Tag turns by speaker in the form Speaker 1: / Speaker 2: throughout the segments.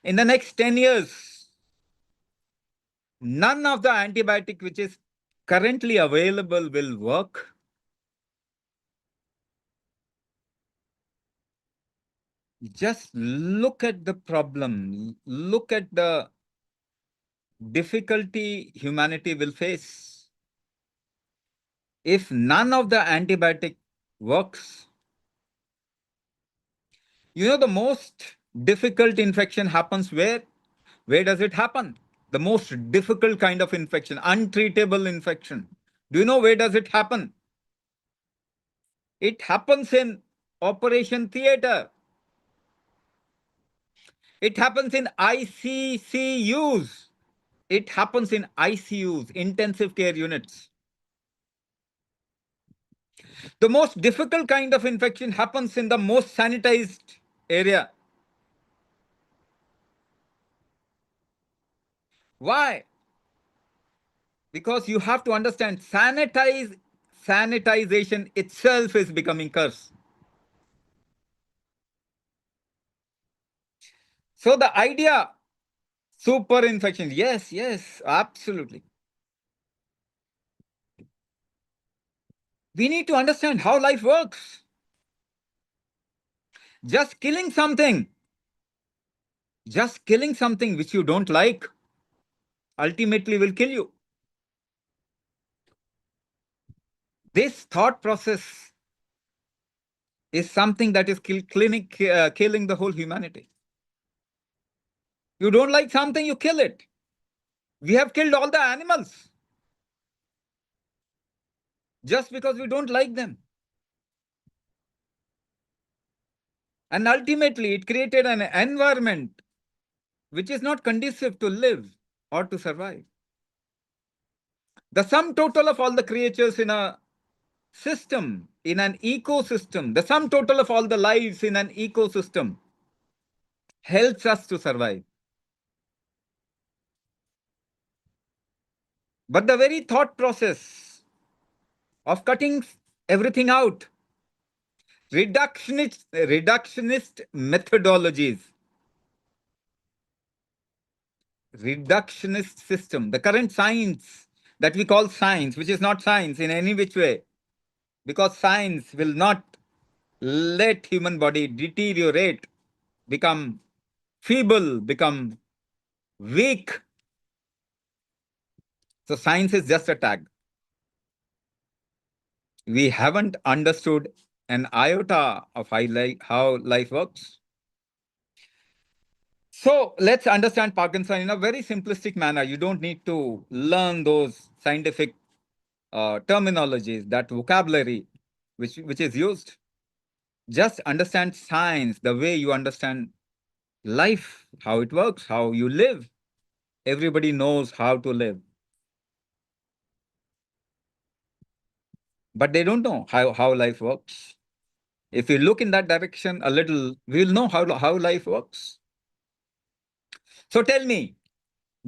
Speaker 1: In the next 10 years, none of the antibiotic which is currently available will work. Just look at the problem, look at the difficulty humanity will face. If none of the antibiotic works, the most difficult infection happens where? Where does it happen? The most difficult kind of infection, untreatable infection. Do you know where does it happen? It happens in operation theater. It happens in ICCUs. It happens in ICUs, intensive care units. The most difficult kind of infection happens in the most sanitized area. Why? Because you have to understand sanitization itself is becoming curse. So the idea, super infection, yes, yes, absolutely. We need to understand how life works. Just killing something, just killing something which you don't like, ultimately will kill you. This thought process is something that is killing the whole humanity. You don't like something, you kill it. We have killed all the animals just because we don't like them. And ultimately, it created an environment which is not conducive to live or to survive. The sum total of all the creatures in a system, in an ecosystem, the sum total of all the lives in an ecosystem helps us to survive. But the very thought process of cutting everything out, reductionist methodologies, reductionist system, the current science that we call science, which is not science in any which way, because science will not let human body deteriorate, become feeble, become weak. So science is just a tag. We haven't understood an iota of how life works. So let's understand Parkinson in a very simplistic manner. You don't need to learn those scientific terminologies, that vocabulary which is used. Just understand science the way you understand life, how it works, how you live. Everybody knows how to live, but they don't know how life works. If we look in that direction a little, we'll know how life works. So tell me,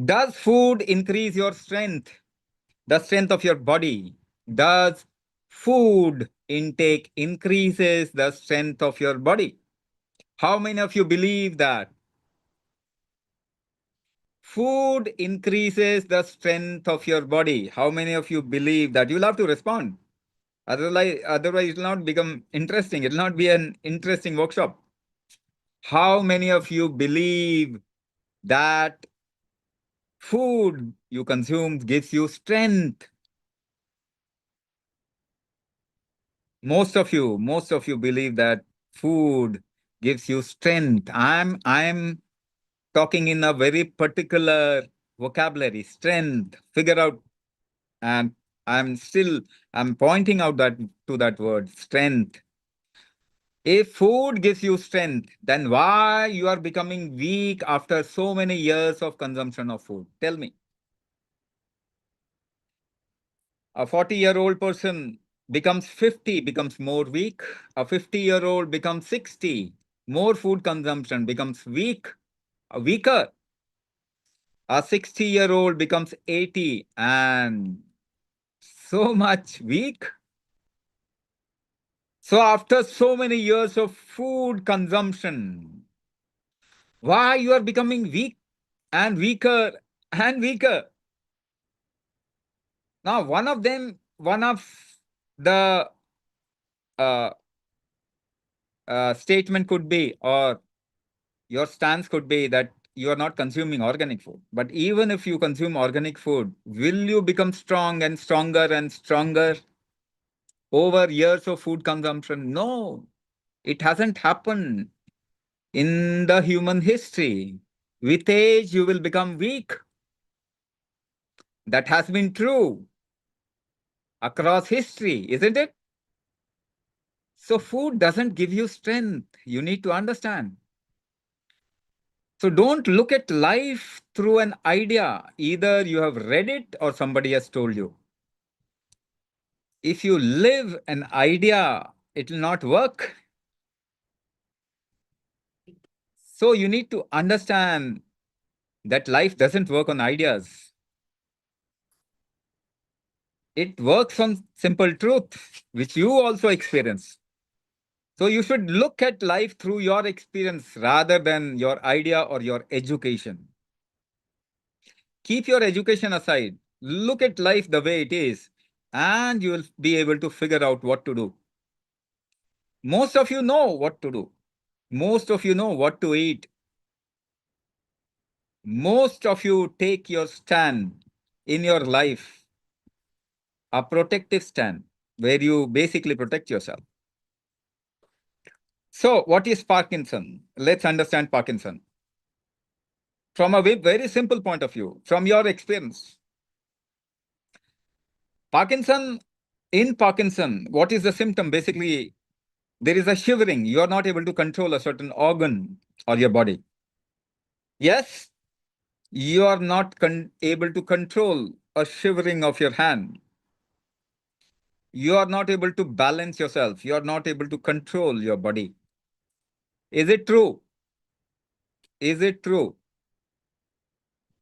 Speaker 1: does food increase your strength, the strength of your body? Does food intake increases the strength of your body? How many of you believe that food increases the strength of your body? How many of you believe that? You'll have to respond. Otherwise, it will not become interesting. It will not be an interesting workshop. How many of you believe that food you consume gives you strength? Most of you believe that food gives you strength. I'm talking in a very particular vocabulary, strength. Figure out, and I'm pointing out that to that word, strength. If food gives you strength, then why you are becoming weak after so many years of consumption of food? Tell me. A 40-year-old person becomes 50, becomes more weak. A 50-year-old becomes 60. More food consumption becomes weaker. A 60-year-old becomes 80 and so much weak. So after so many years of food consumption, Why you are becoming weak and weaker and weaker? Now, one of the uh, statement could be, or your stance could be that you are not consuming organic food. But even if you consume organic food, will you become strong and stronger and stronger over years of food consumption? No, it hasn't happened in the human history. With age, you will become weak. That has been true across history, isn't it? So, food doesn't give you strength. You need to understand. So, don't look at life through an idea. Either you have read it or somebody has told you. If you live an idea, it will not work. So, you need to understand that life doesn't work on ideas, it works on simple truth, which you also experience. So you should look at life through your experience rather than your idea or your education. Keep your education aside. Look at life the way it is, and you will be able to figure out what to do. Most of you know what to do. Most of you know what to eat. Most of you take your stand in your life, a protective stand, where you basically protect yourself. So, what is Parkinson? Let's understand Parkinson from a very simple point of view, from your experience. Parkinson, in Parkinson, what is the symptom? Basically, there is a shivering. You are not able to control a certain organ or your body. Yes, you are not able to control a shivering of your hand. You are not able to balance yourself. You are not able to control your body. Is it true? Is it true?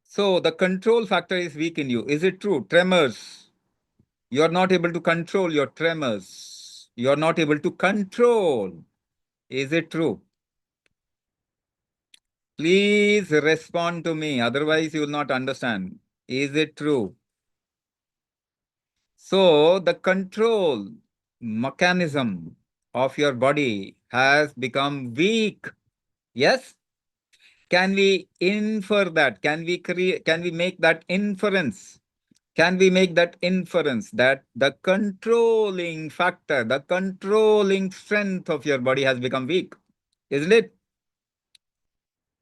Speaker 1: So the control factor is weak in you. Is it true? Tremors. You are not able to control your tremors. You are not able to control. Is it true? Please respond to me. Otherwise, you will not understand. Is it true? So the control mechanism of your body has become weak. Yes? Can we infer that? Can we make that inference? Can we make that inference that the controlling factor, the controlling strength of your body has become weak? Isn't it?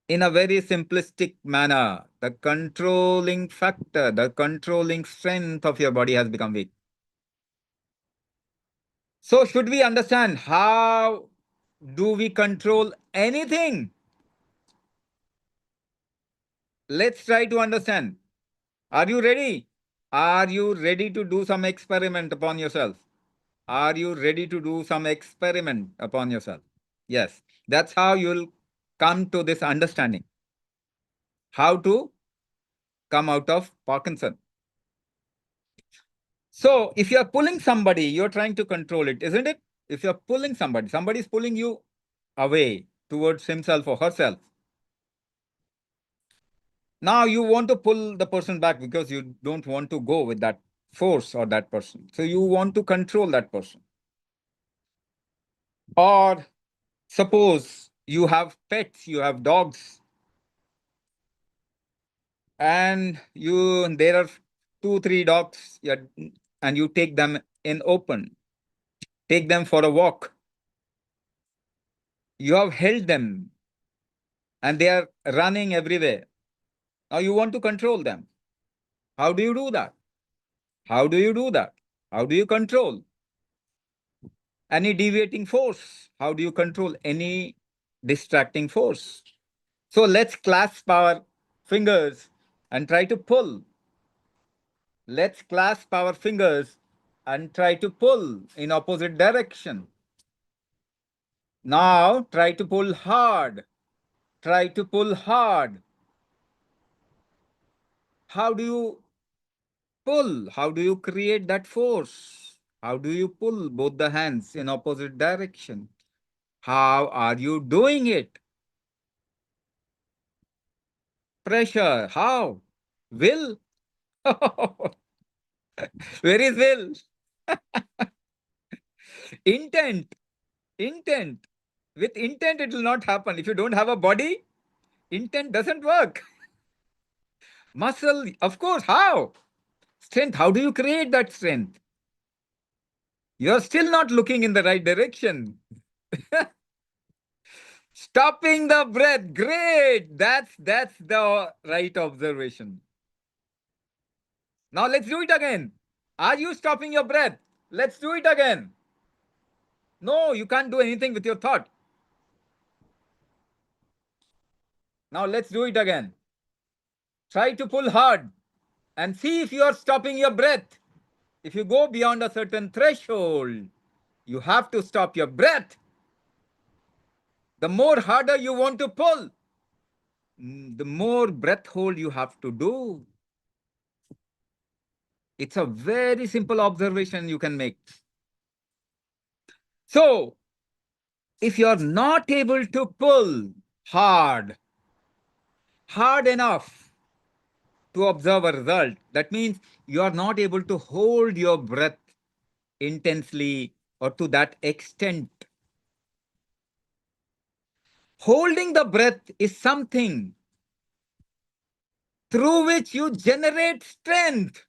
Speaker 1: In a very simplistic manner, the controlling factor, the controlling strength of your body has become weak. So, should we understand how do we control anything? Let's try to understand. Are you ready? Are you ready to do some experiment upon yourself? Are you ready to do some experiment upon yourself? Yes, that's how you'll come to this understanding. How to come out of Parkinson. So, if you're pulling somebody, you're trying to control it, isn't it? If you're pulling somebody, somebody is pulling you away towards himself or herself. Now, you want to pull the person back because you don't want to go with that force or that person. So, you want to control that person. Or suppose you have pets, you have dogs, and there are 2, 3 dogs, and you take them in open, take them for a walk. You have held them and they are running everywhere. Now you want to control them. How do you do that? How do you do that? How do you control any deviating force? How do you control any distracting force? So let's clasp our fingers and try to pull. Let's clasp our fingers and try to pull in opposite direction. Now try to pull hard. Try to pull hard. How do you pull? How do you create that force? How do you pull both the hands in opposite direction? How are you doing it? Pressure. How? Will? Where is will? Intent. Intent. With intent, it will not happen. If you don't have a body, intent doesn't work. Muscle, of course. How? Strength. How do you create that strength? You're still not looking in the right direction. Stopping the breath. Great. That's the right observation. Now let's do it again. Are you stopping your breath? Let's do it again. No, you can't do anything with your thought. Now let's do it again. Try to pull hard and see if you are stopping your breath. If you go beyond a certain threshold, you have to stop your breath. The more harder you want to pull, the more breath hold you have to do. It's a very simple observation you can make. So, if you're not able to pull hard enough to observe a result, that means you are not able to hold your breath intensely or to that extent. Holding the breath is something through which you generate strength.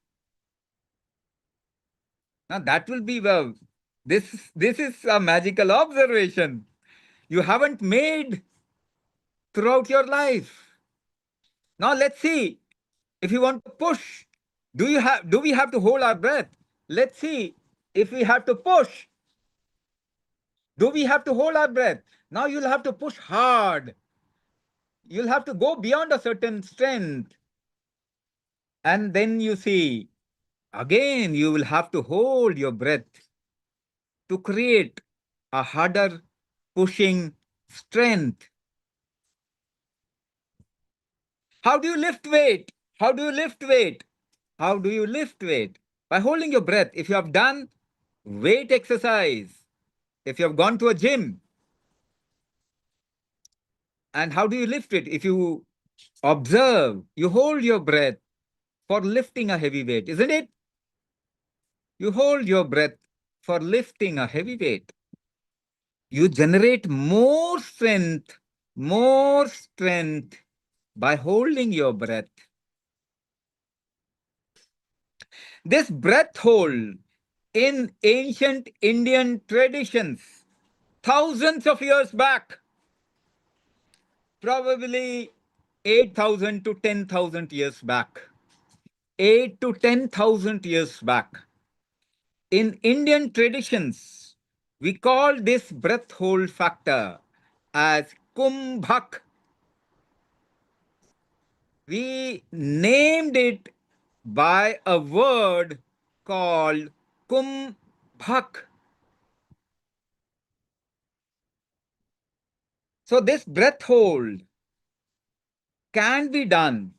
Speaker 1: Now that will be this is a magical observation you haven't made throughout your life. Now let's see if you want to push. Do we have to hold our breath? Let's see if we have to push. Do we have to hold our breath? Now you'll have to push hard. You'll have to go beyond a certain strength. And then you see, again, you will have to hold your breath to create a harder pushing strength. How do you lift weight? How do you lift weight? How do you lift weight? By holding your breath. If you have done weight exercise, if you have gone to a gym, and how do you lift it? If you observe, you hold your breath for lifting a heavy weight, isn't it? You hold your breath for lifting a heavy weight. You generate more strength by holding your breath. This breath hold in ancient Indian traditions, thousands of years back, probably 8,000 to 10,000 years back, 8 to 10,000 years back. In Indian traditions, we call this breath hold factor as Kumbhak. We named it by a word called Kumbhak. So this breath hold can be done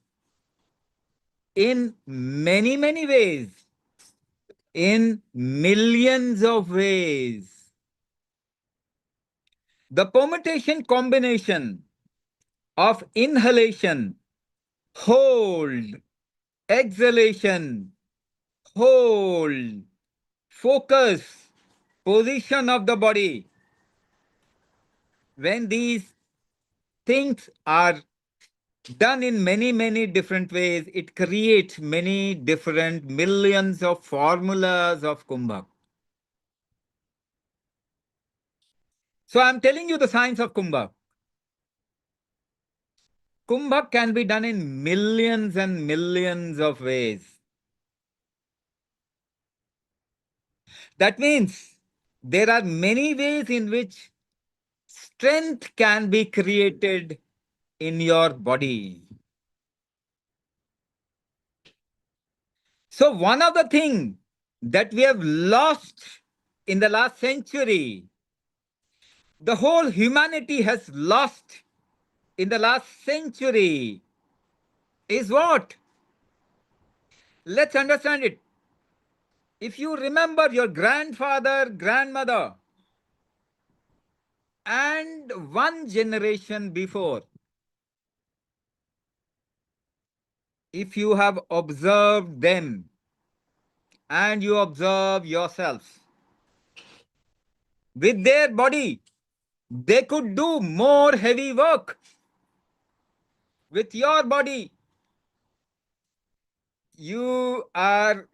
Speaker 1: in many ways, in millions of ways. The permutation combination of inhalation, hold, exhalation, hold, focus, position of the body. When these things are done in many different ways, it creates many different millions of formulas of Kumbhak. So I'm telling you the science of Kumbhak. Kumbhak can be done in millions and millions of ways. That means there are many ways in which strength can be created in your body. So one of the things that we have lost in the last century, the whole humanity has lost in the last century, is what? Let's understand it. If you remember your grandfather, grandmother, and one generation before, if you have observed them and you observe yourself with their body, they could do more heavy work. With your body, you are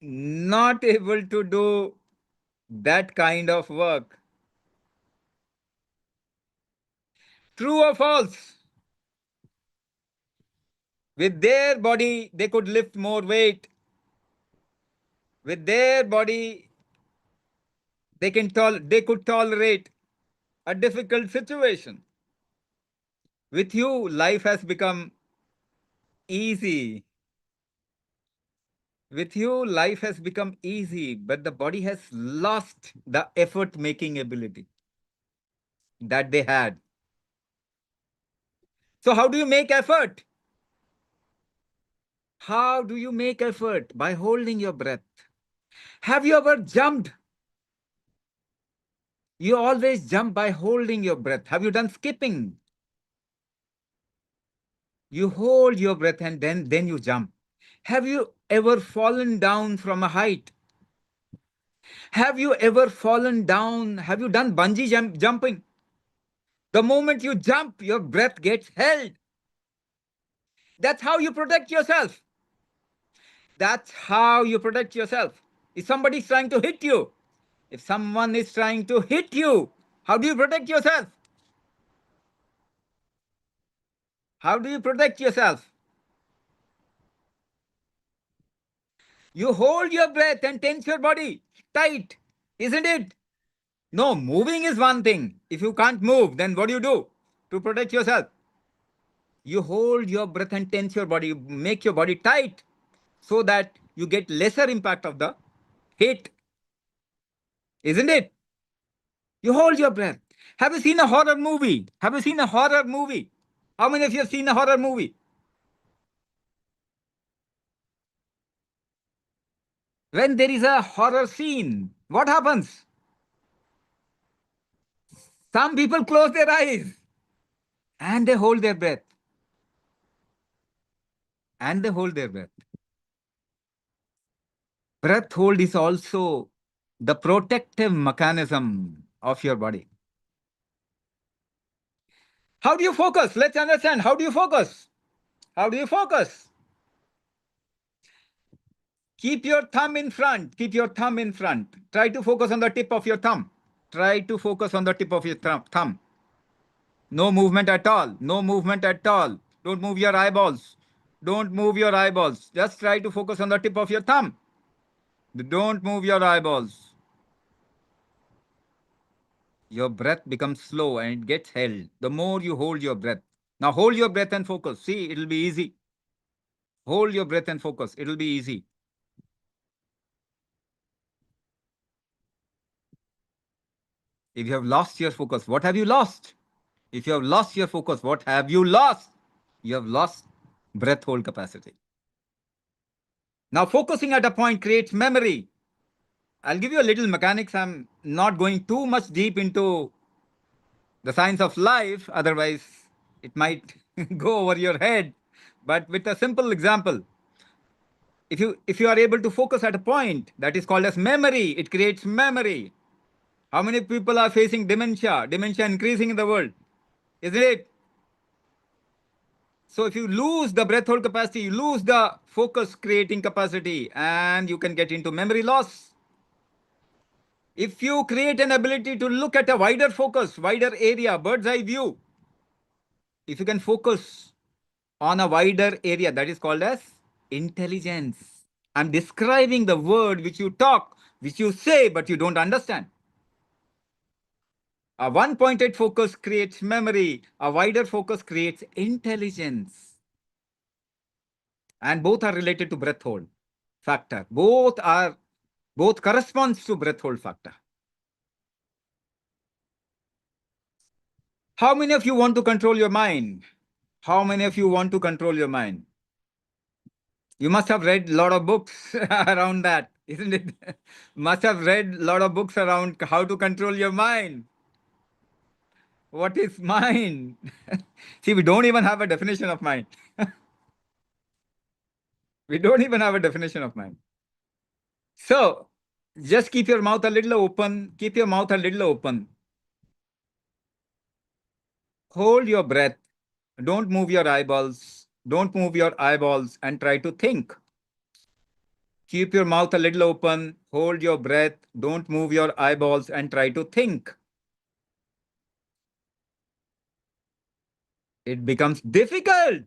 Speaker 1: not able to do that kind of work. True or false? With their body, they could lift more weight. With their body, they could tolerate a difficult situation. With you, life has become easy. With you, life has become easy, but the body has lost the effort making ability that they had. So, how do you make effort? How do you make effort? By holding your breath. Have you ever jumped? You always jump by holding your breath. Have you done skipping? You hold your breath and then you jump. Have you ever fallen down from a height? Have you ever fallen down? Have you done jumping? The moment you jump, your breath gets held. That's how you protect yourself. That's how you protect yourself. If somebody is trying to hit you, if someone is trying to hit you, how do you protect yourself? How do you protect yourself? You hold your breath and tense your body tight, isn't it? No, moving is one thing. If you can't move, then what do you do to protect yourself? You hold your breath and tense your body. You make your body tight so that you get lesser impact of the hit, isn't it? You hold your breath. Have you seen a horror movie? Have you seen a horror movie? How many of you have seen a horror movie? When there is a horror scene, what happens? Some people close their eyes and they hold their breath. And they hold their breath. Breath hold is also the protective mechanism of your body. How do you focus? Let's understand. How do you focus? How do you focus? Keep your thumb in front. Keep your thumb in front. Try to focus on the tip of your thumb. Try to focus on the tip of your thumb. No movement at all. No movement at all. Don't move your eyeballs. Don't move your eyeballs. Just try to focus on the tip of your thumb. Don't move your eyeballs. Your breath becomes slow and it gets held. The more you hold your breath. Now hold your breath and focus. See, it'll be easy. Hold your breath and focus. It'll be easy. If you have lost your focus, what have you lost? If you have lost your focus, what have you lost? You have lost breath hold capacity. Now, focusing at a point creates memory. I'll give you a little mechanics. I'm not going too much deep into the science of life, otherwise, it might go over your head. But with a simple example, if you are able to focus at a point, that is called as memory. It creates memory. How many people are facing dementia? Dementia increasing in the world, isn't it? So if you lose the breath hold capacity, you lose the focus creating capacity, and you can get into memory loss. If you create an ability to look at a wider focus, wider area, bird's eye view, if you can focus on a wider area, that is called as intelligence. I'm describing the word which you talk, which you say, but you don't understand. A one-pointed focus creates memory. A wider focus creates intelligence. And both are related to breath hold factor. Both corresponds to breath hold factor. How many of you want to control your mind? How many of you want to control your mind? You must have read a lot of books around that, isn't it? Must have read a lot of books around how to control your mind. What is mind? See, we don't even have a definition of mind. We don't even have a definition of mind. So just keep your mouth a little open. Keep your mouth a little open. Hold your breath. Don't move your eyeballs. Don't move your eyeballs and try to think. Keep your mouth a little open. Hold your breath. Don't move your eyeballs and try to think. It becomes difficult.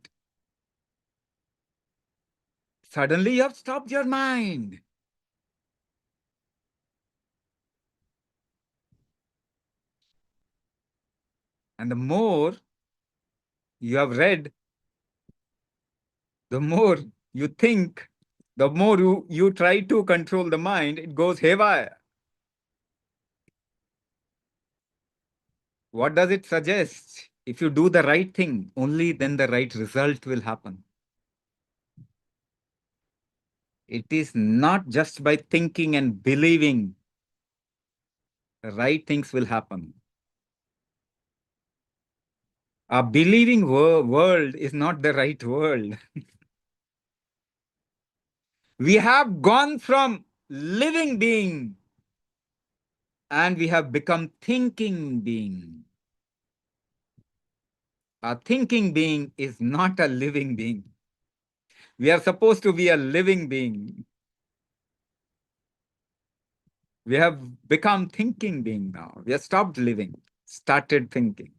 Speaker 1: Suddenly you have stopped your mind. And the more you have read, the more you think, the more you try to control the mind, it goes haywire. What does it suggest? If you do the right thing, only then the right result will happen. It is not just by thinking and believing the right things will happen. A believing world is not the right world. We have gone from living being and we have become thinking being. A thinking being is not a living being. We are supposed to be a living being. We have become thinking being now. We have stopped living, started thinking.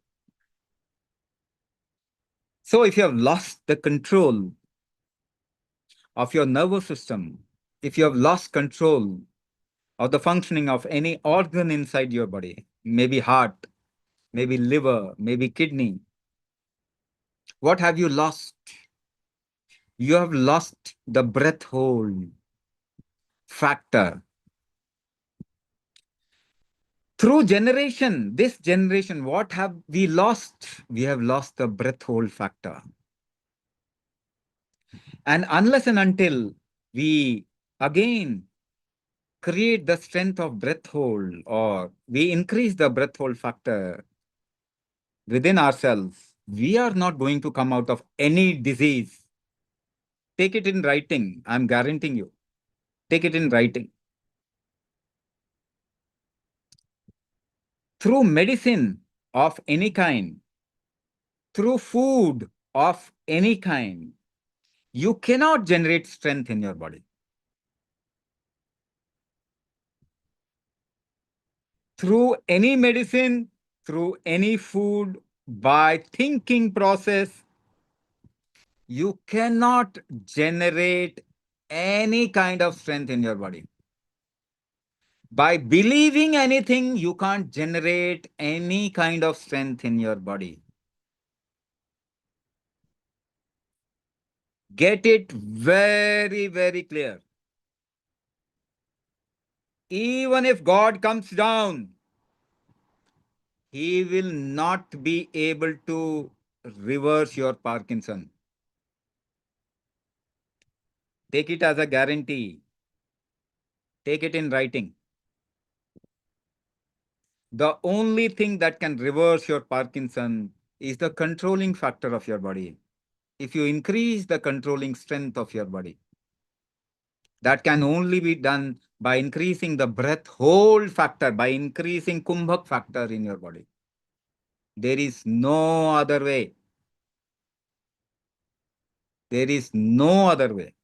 Speaker 1: So if you have lost the control of your nervous system, if you have lost control of the functioning of any organ inside your body, maybe heart, maybe liver, maybe kidney, what have you lost? You have lost the breath hold factor. Through generation, this generation, what have we lost? We have lost the breath hold factor. And unless and until we again create the strength of breath hold or we increase the breath hold factor within ourselves, we are not going to come out of any disease. Take it in writing. I'm guaranteeing you. Take it in writing. Through medicine of any kind, through food of any kind, you cannot generate strength in your body. Through any medicine, through any food, by thinking process, you cannot generate any kind of strength in your body. By believing anything, you can't generate any kind of strength in your body. Get it very, very clear. Even if God comes down, he will not be able to reverse your Parkinson. Take it as a guarantee. Take it in writing. The only thing that can reverse your Parkinson is the controlling factor of your body. If you increase the controlling strength of your body, that can only be done by increasing the breath hold factor, by increasing Kumbhak factor in your body. There is no other way. There is no other way.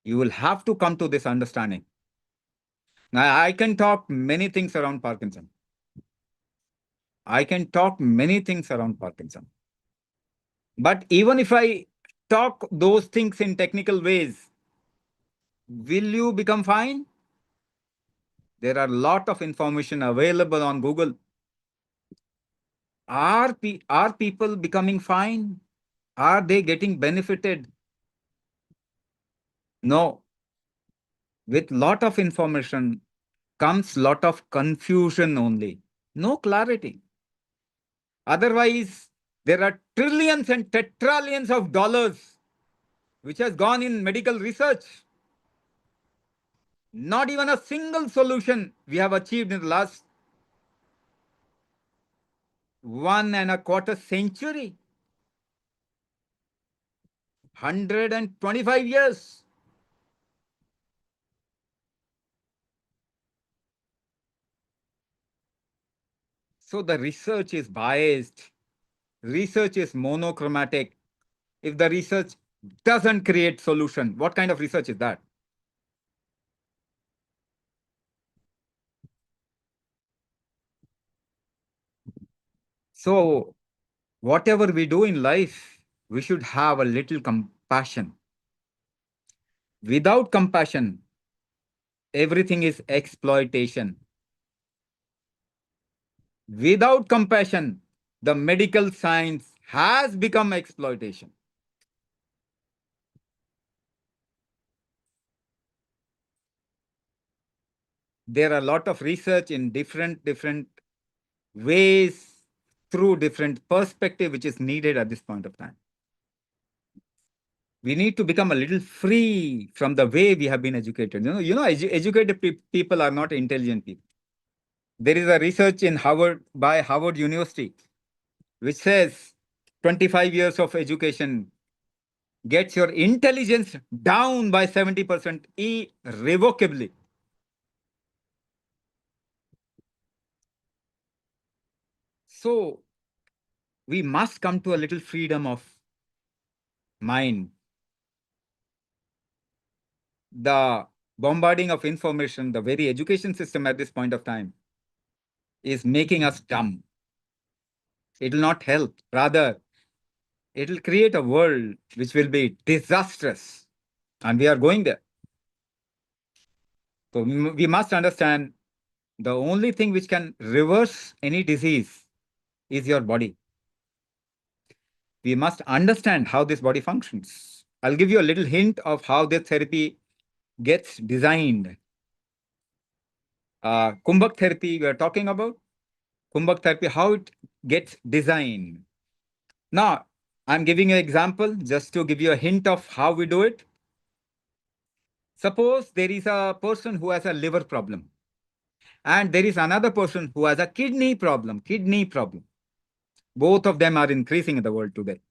Speaker 1: You will have to come to this understanding. Now, I can talk many things around Parkinson. I can talk many things around Parkinson. But even if I talk those things in technical ways, will you become fine? There are a lot of information available on Google. Are people becoming fine? Are they getting benefited? No. With lot of information comes lot of confusion only. No clarity. Otherwise, there are trillions and tetrillions of dollars which has gone in medical research. Not even a single solution we have achieved in the last 1.25 century. 125 years. So the research is biased. Research is monochromatic. If the research doesn't create solution, what kind of research is that? So whatever we do in life, we should have a little compassion. Without compassion, everything is exploitation. Without compassion, the medical science has become exploitation. There are a lot of research in different ways through different perspective which is needed at this point of time. We need to become a little free from the way we have been educated. Educated people are not intelligent people. There is a research in Harvard by Harvard University which says 25 years of education gets your intelligence down by 70% irrevocably. So we must come to a little freedom of mind. The bombarding of information, the very education system at this point of time is making us dumb. It will not help. Rather, it will create a world which will be disastrous. And we are going there. So we must understand the only thing which can reverse any disease is your body. We must understand how this body functions. I'll give you a little hint of how this therapy gets designed. Kumbhak therapy we are talking about. Kumbhak therapy, how it gets designed. Now, I'm giving you an example just to give you a hint of how we do it. Suppose there is a person who has a liver problem and there is another person who has a kidney problem. Both of them are increasing in the world today.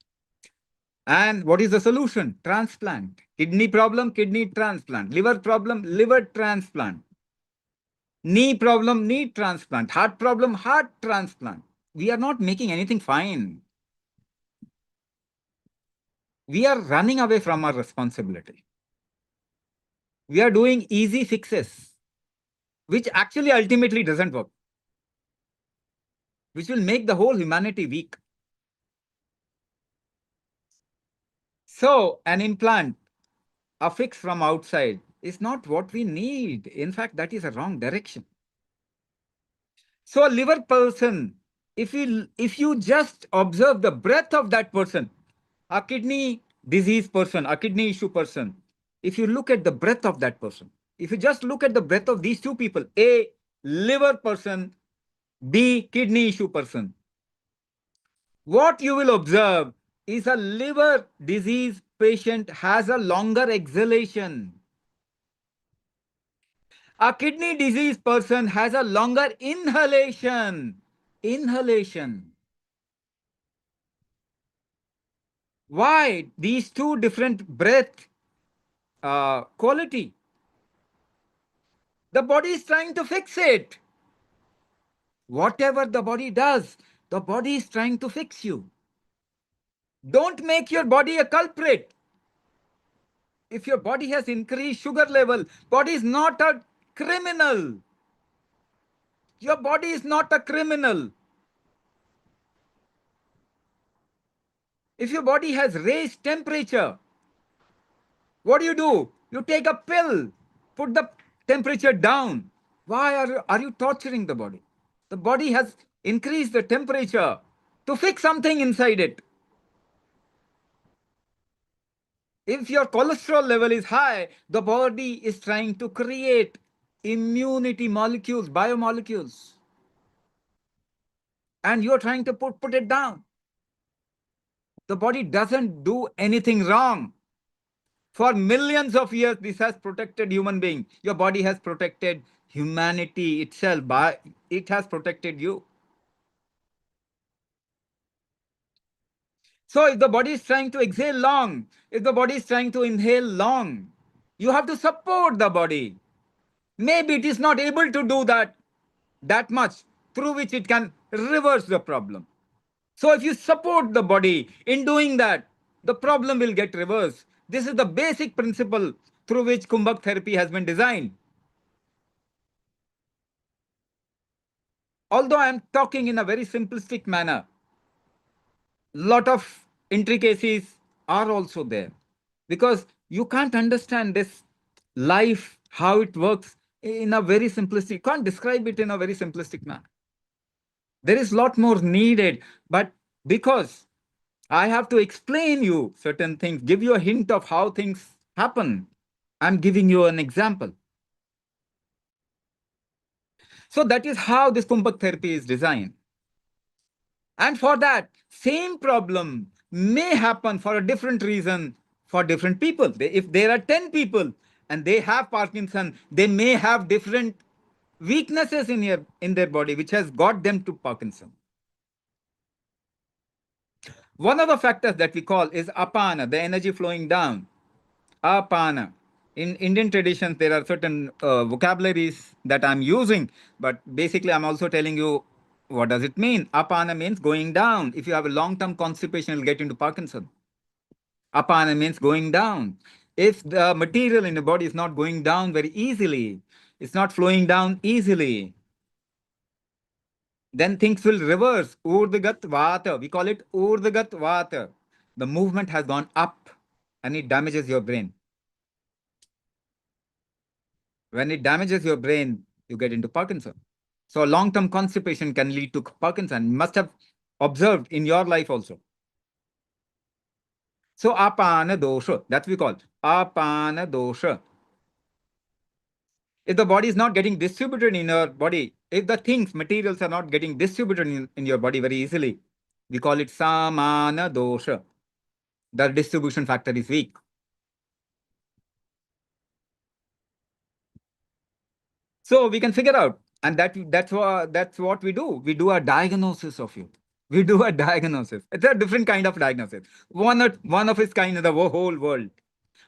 Speaker 1: And what is the solution? Transplant. Kidney problem, kidney transplant. Liver problem, liver transplant. Knee problem, knee transplant. Heart problem, heart transplant. We are not making anything fine. We are running away from our responsibility. We are doing easy fixes, which actually ultimately doesn't work, which will make the whole humanity weak. So an implant, a fix from outside, is not what we need. In fact, that is a wrong direction. So a liver person, if you just observe the breadth of that person, a kidney disease person, a kidney issue person, if you look at the breadth of that person, if you just look at the breadth of these two people, A, liver person, B, kidney issue person, what you will observe is a liver disease patient has a longer exhalation. A kidney disease person has a longer inhalation. Inhalation. Why? These two different breath quality. The body is trying to fix it. Whatever the body does, the body is trying to fix you. Don't make your body a culprit. If your body has increased sugar level, body is not a criminal. Your body is not a criminal. If your body has raised temperature, what do? You take a pill, put the temperature down. Why are you torturing the body? The body has increased the temperature to fix something inside it. If your cholesterol level is high, the body is trying to create immunity molecules, biomolecules, and you're trying to put it down. The body doesn't do anything wrong. For millions of years, this has protected human being. Your body has protected humanity itself. It has protected you. So if the body is trying to exhale long, if the body is trying to inhale long, you have to support the body. Maybe it is not able to do that much, through which it can reverse the problem. So if you support the body in doing that, the problem will get reversed. This is the basic principle through which Kumbhak therapy has been designed. Although I am talking in a very simplistic manner, lot of intricacies are also there, because you can't understand this life, how it works in a very simplistic, you can't describe it in a very simplistic manner. There is a lot more needed, but because I have to explain you certain things, give you a hint of how things happen, I'm giving you an example. So that is how this Kumbhak therapy is designed. And for that, same problem may happen for a different reason for different people. If there are 10 people and they have Parkinson, they may have different weaknesses in their body, which has got them to Parkinson. One of the factors that we call is apana, the energy flowing down. Apana. In Indian traditions, there are certain vocabularies that I'm using, but basically, I'm also telling you what does it mean. Apana means going down. If you have a long-term constipation, you'll get into Parkinson. Apana means going down. If the material in the body is not going down very easily, it's not flowing down easily, then things will reverse. Urdhgat vata. We call it Urdhgat vata. The movement has gone up and it damages your brain. When it damages your brain, you get into Parkinson. So long-term constipation can lead to Parkinson. You must have observed in your life also. So apana dosha, that's what we call apana dosha. If the body is not getting distributed in your body, if the things, materials are not getting distributed in your body very easily, we call it samana dosha. The distribution factor is weak. So we can figure out, and that's what we do. We do a diagnosis of you. We do a diagnosis. It's a different kind of diagnosis. One of its kind in the whole world.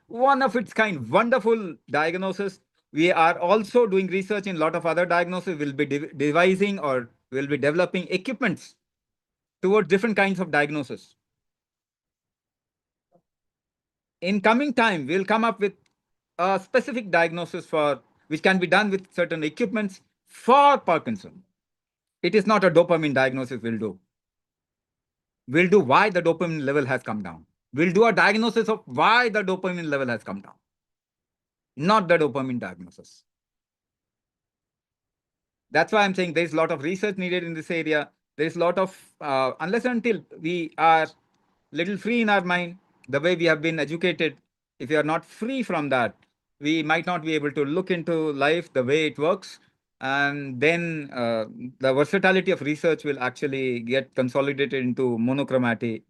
Speaker 1: One of its kind, wonderful diagnosis. We are also doing research in a lot of other diagnoses. We'll be devising or we'll be developing equipments towards different kinds of diagnosis. In coming time, we'll come up with a specific diagnosis for which can be done with certain equipments for Parkinson. It is not a dopamine diagnosis we'll do. We'll do why the dopamine level has come down. We'll do a diagnosis of why the dopamine level has come down, not the dopamine diagnosis. That's why I'm saying there's a lot of research needed in this area. There's a lot of, unless until we are little free in our mind, the way we have been educated, if we are not free from that, we might not be able to look into life the way it works. And then the versatility of research will actually get consolidated into monochromic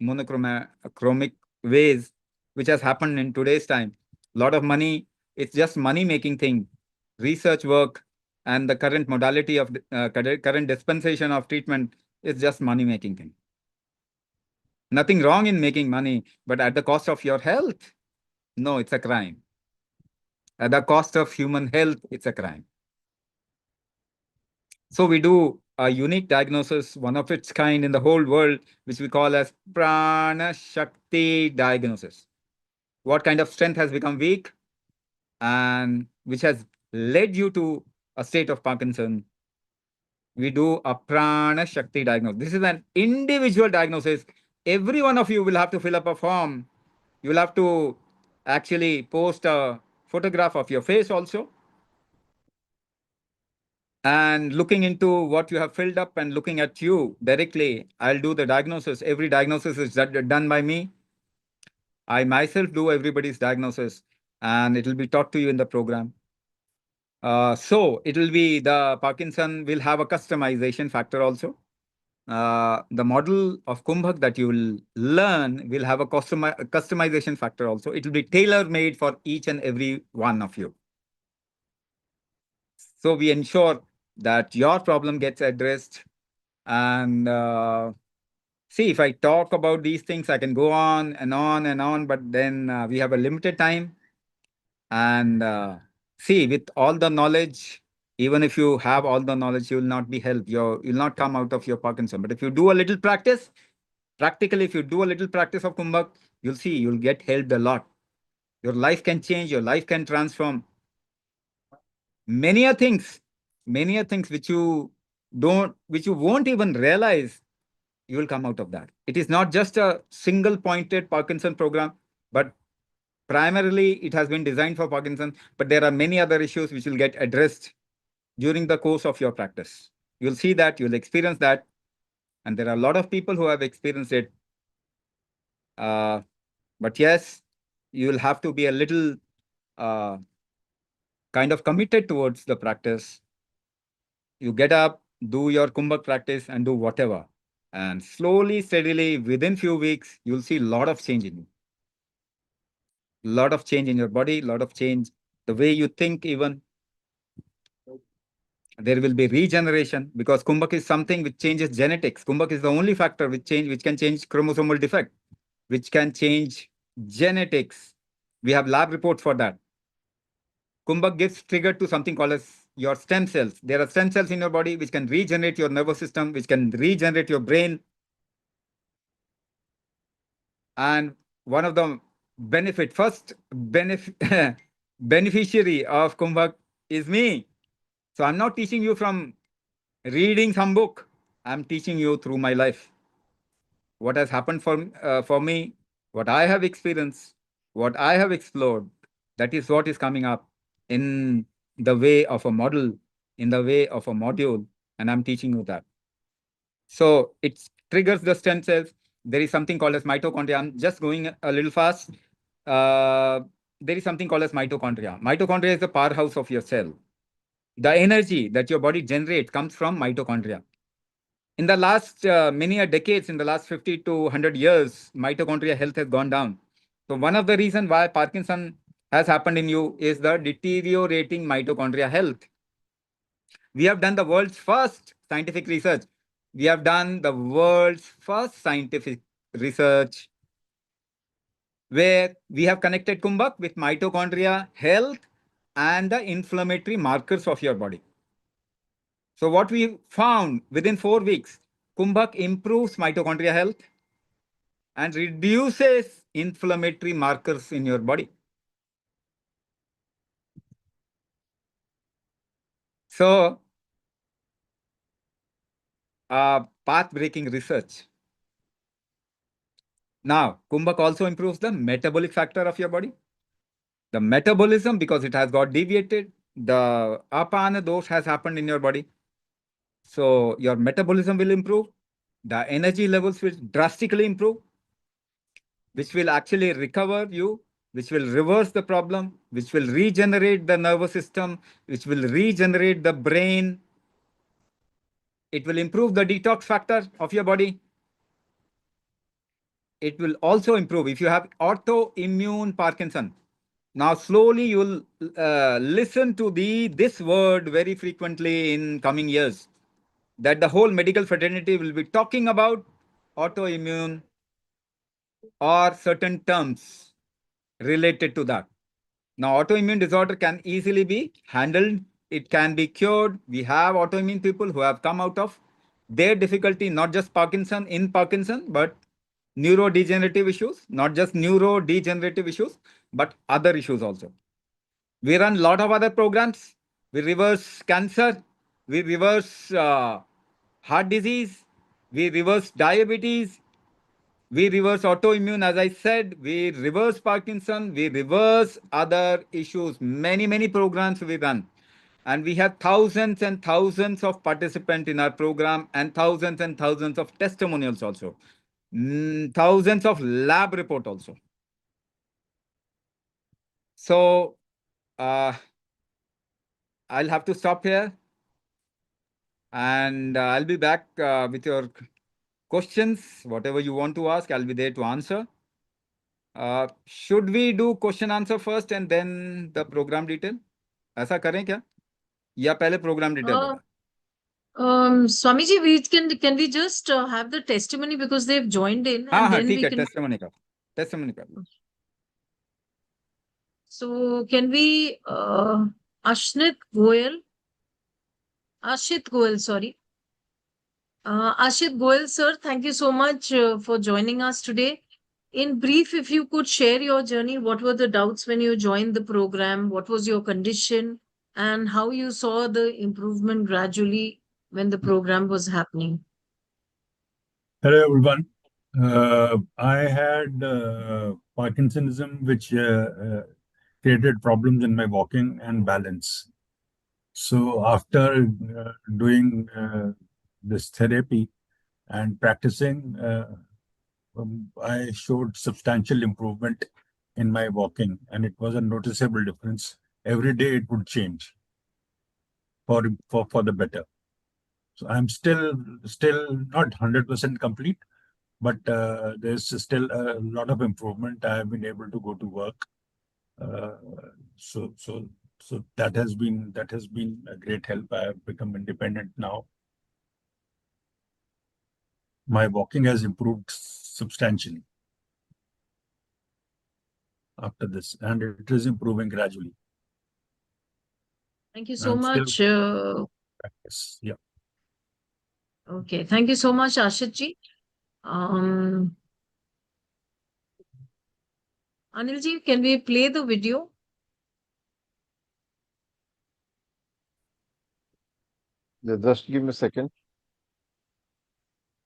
Speaker 1: ways, which has happened in today's time. A lot of money, it's just money making thing. Research work and the current modality of current dispensation of treatment is just money making thing. Nothing wrong in making money, but at the cost of your health, no, it's a crime. At the cost of human health, it's a crime. So we do a unique diagnosis, one of its kind in the whole world, which we call as Prana Shakti diagnosis. What kind of strength has become weak and which has led you to a state of Parkinson? We do a Prana Shakti diagnosis. This is an individual diagnosis. Every one of you will have to fill up a form. You will have to actually post a photograph of your face also. And looking into what you have filled up and looking at you directly, I'll do the diagnosis. Every diagnosis is done by me. I myself do everybody's diagnosis, and it will be taught to you in the program. So it will be the Parkinson will have a customization factor also. The model of Kumbhak that you will learn will have a customization factor also. It will be tailor-made for each and every one of you. So we ensure that your problem gets addressed, and See, if I talk about these things, I can go on and on and on, but then we have a limited time. And see, with all the knowledge, even if you have all the knowledge, you will not be helped. You'll not come out of your Parkinson. But if you do a little practice, practically, if you do a little practice of Kumbhak, you'll see you'll get helped a lot. Your life can change, your life can transform. Many a things, many a things which you won't even realize, you will come out of that. It is not just a single pointed Parkinson program, but primarily it has been designed for Parkinson, but there are many other issues which will get addressed during the course of your practice. You'll see that, you'll experience that, and there are a lot of people who have experienced it. Uh, but yes, you'll have to be a little uh, kind of committed towards the practice. You get up, do your Kumbhak practice, and do whatever. And slowly, steadily, within few weeks, you'll see a lot of change in you. Lot of change in your body, lot of change, the way you think even. There will be regeneration because Kumbhak is something which changes genetics. Kumbhak is the only factor which can change chromosomal defect, which can change genetics. We have lab reports for that. Kumbhak gives trigger to something called as your stem cells. There are stem cells in your body which can regenerate your nervous system, which can regenerate your brain. And one of the first beneficiary of Kumbhak is me. So I'm not teaching you from reading some book. I'm teaching you through my life. What has happened for me, what I have experienced, what I have explored, that is what is coming up in the way of a model, in the way of a module, and I'm teaching you that. So it triggers the stem cells. There is something called as mitochondria. I'm just going a little fast. Uh, there is something called as mitochondria. Mitochondria is the powerhouse of your cell. The energy that your body generates comes from mitochondria. In the last many a decades, in the last 50 to 100 years, mitochondria health has gone down. So one of the reasons why Parkinson has happened in you is the deteriorating mitochondria health. We have done the world's first scientific research. We have done the world's first scientific research where we have connected Kumbhak with mitochondria health and the inflammatory markers of your body. So what we found within 4 weeks, Kumbhak improves mitochondria health and reduces inflammatory markers in your body. So, path-breaking research. Now, Kumbhak also improves the metabolic factor of your body. The metabolism, because it has got deviated, the apana dosh has happened in your body. So, your metabolism will improve. The energy levels will drastically improve, which will actually recover you, which will reverse the problem, which will regenerate the nervous system, which will regenerate the brain. It will improve the detox factor of your body. It will also improve if you have autoimmune Parkinson. Now, slowly you will listen to this word very frequently in coming years, that the whole medical fraternity will be talking about autoimmune or certain terms related to that. Now, autoimmune disorder can easily be handled. It can be cured. We have autoimmune people who have come out of their difficulty, not just Parkinson, but neurodegenerative issues, not just neurodegenerative issues, but other issues also. We run a lot of other programs. We reverse cancer. We reverse heart disease. We reverse diabetes. We reverse autoimmune, as I said. We reverse Parkinson. We reverse other issues. Many, many programs we run. And we have thousands and thousands of participants in our program and thousands of testimonials also. Thousands of lab report also. So I'll have to stop here and I'll be back with your questions. Whatever you want to ask, I'll be there to answer. Should we do question answer first and then the program detail? ऐसा करें क्या? या पहले program detail होगा?
Speaker 2: Swamiji, can we just have the testimony because they've joined in,
Speaker 1: हाँ
Speaker 2: and
Speaker 1: हाँ
Speaker 2: then
Speaker 1: ठीक
Speaker 2: we
Speaker 1: है,
Speaker 2: can.
Speaker 1: टेस्टिमनी कर लो.
Speaker 2: So can we, Ashit Goel, Ashit Goel, sorry. Ashit Goel, sir, thank you so much for joining us today. In brief, if you could share your journey, what were the doubts when you joined the program? What was your condition? And how you saw the improvement gradually when the program was happening?
Speaker 3: Hello, everyone. I had Parkinsonism, which created problems in my walking and balance. So, after doing this therapy and practicing, I showed substantial improvement in my walking, and it was a noticeable difference. Every day, it would change for the better. So, I'm still not 100% complete, but there's still a lot of improvement. I have been able to go to work, uh, so so so that has been a great help. I have become independent now. My walking has improved substantially after this, and it is improving gradually.
Speaker 2: Thank you so
Speaker 3: I'm still
Speaker 2: much.
Speaker 3: practice. Yeah.
Speaker 2: Okay, thank you so much, Ashit ji. Um, Anil ji, can we play the video?
Speaker 4: Just give me a second.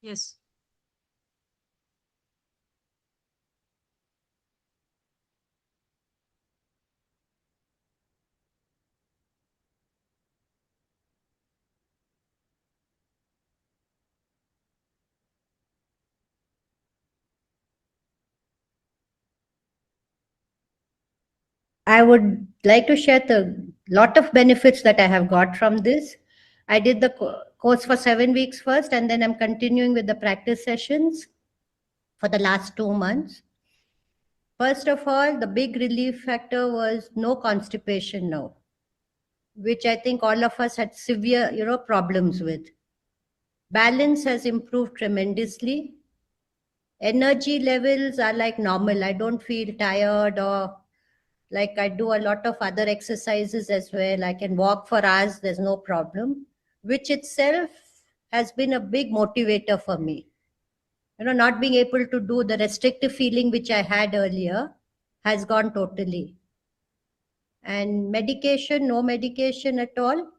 Speaker 2: Yes.
Speaker 5: I would like to share the lot of benefits that I have got from this. I did the course for 7 weeks first, and then I'm continuing with the practice sessions for the last 2 months. First of all, the big relief factor was no constipation now, which I think all of us had severe, problems with. Balance has improved tremendously. Energy levels are like normal. I don't feel tired, or like I do a lot of other exercises as well. I can walk for hours, there's no problem, which itself has been a big motivator for me. Not being able to do the restrictive feeling which I had earlier has gone totally. And medication, no medication at all.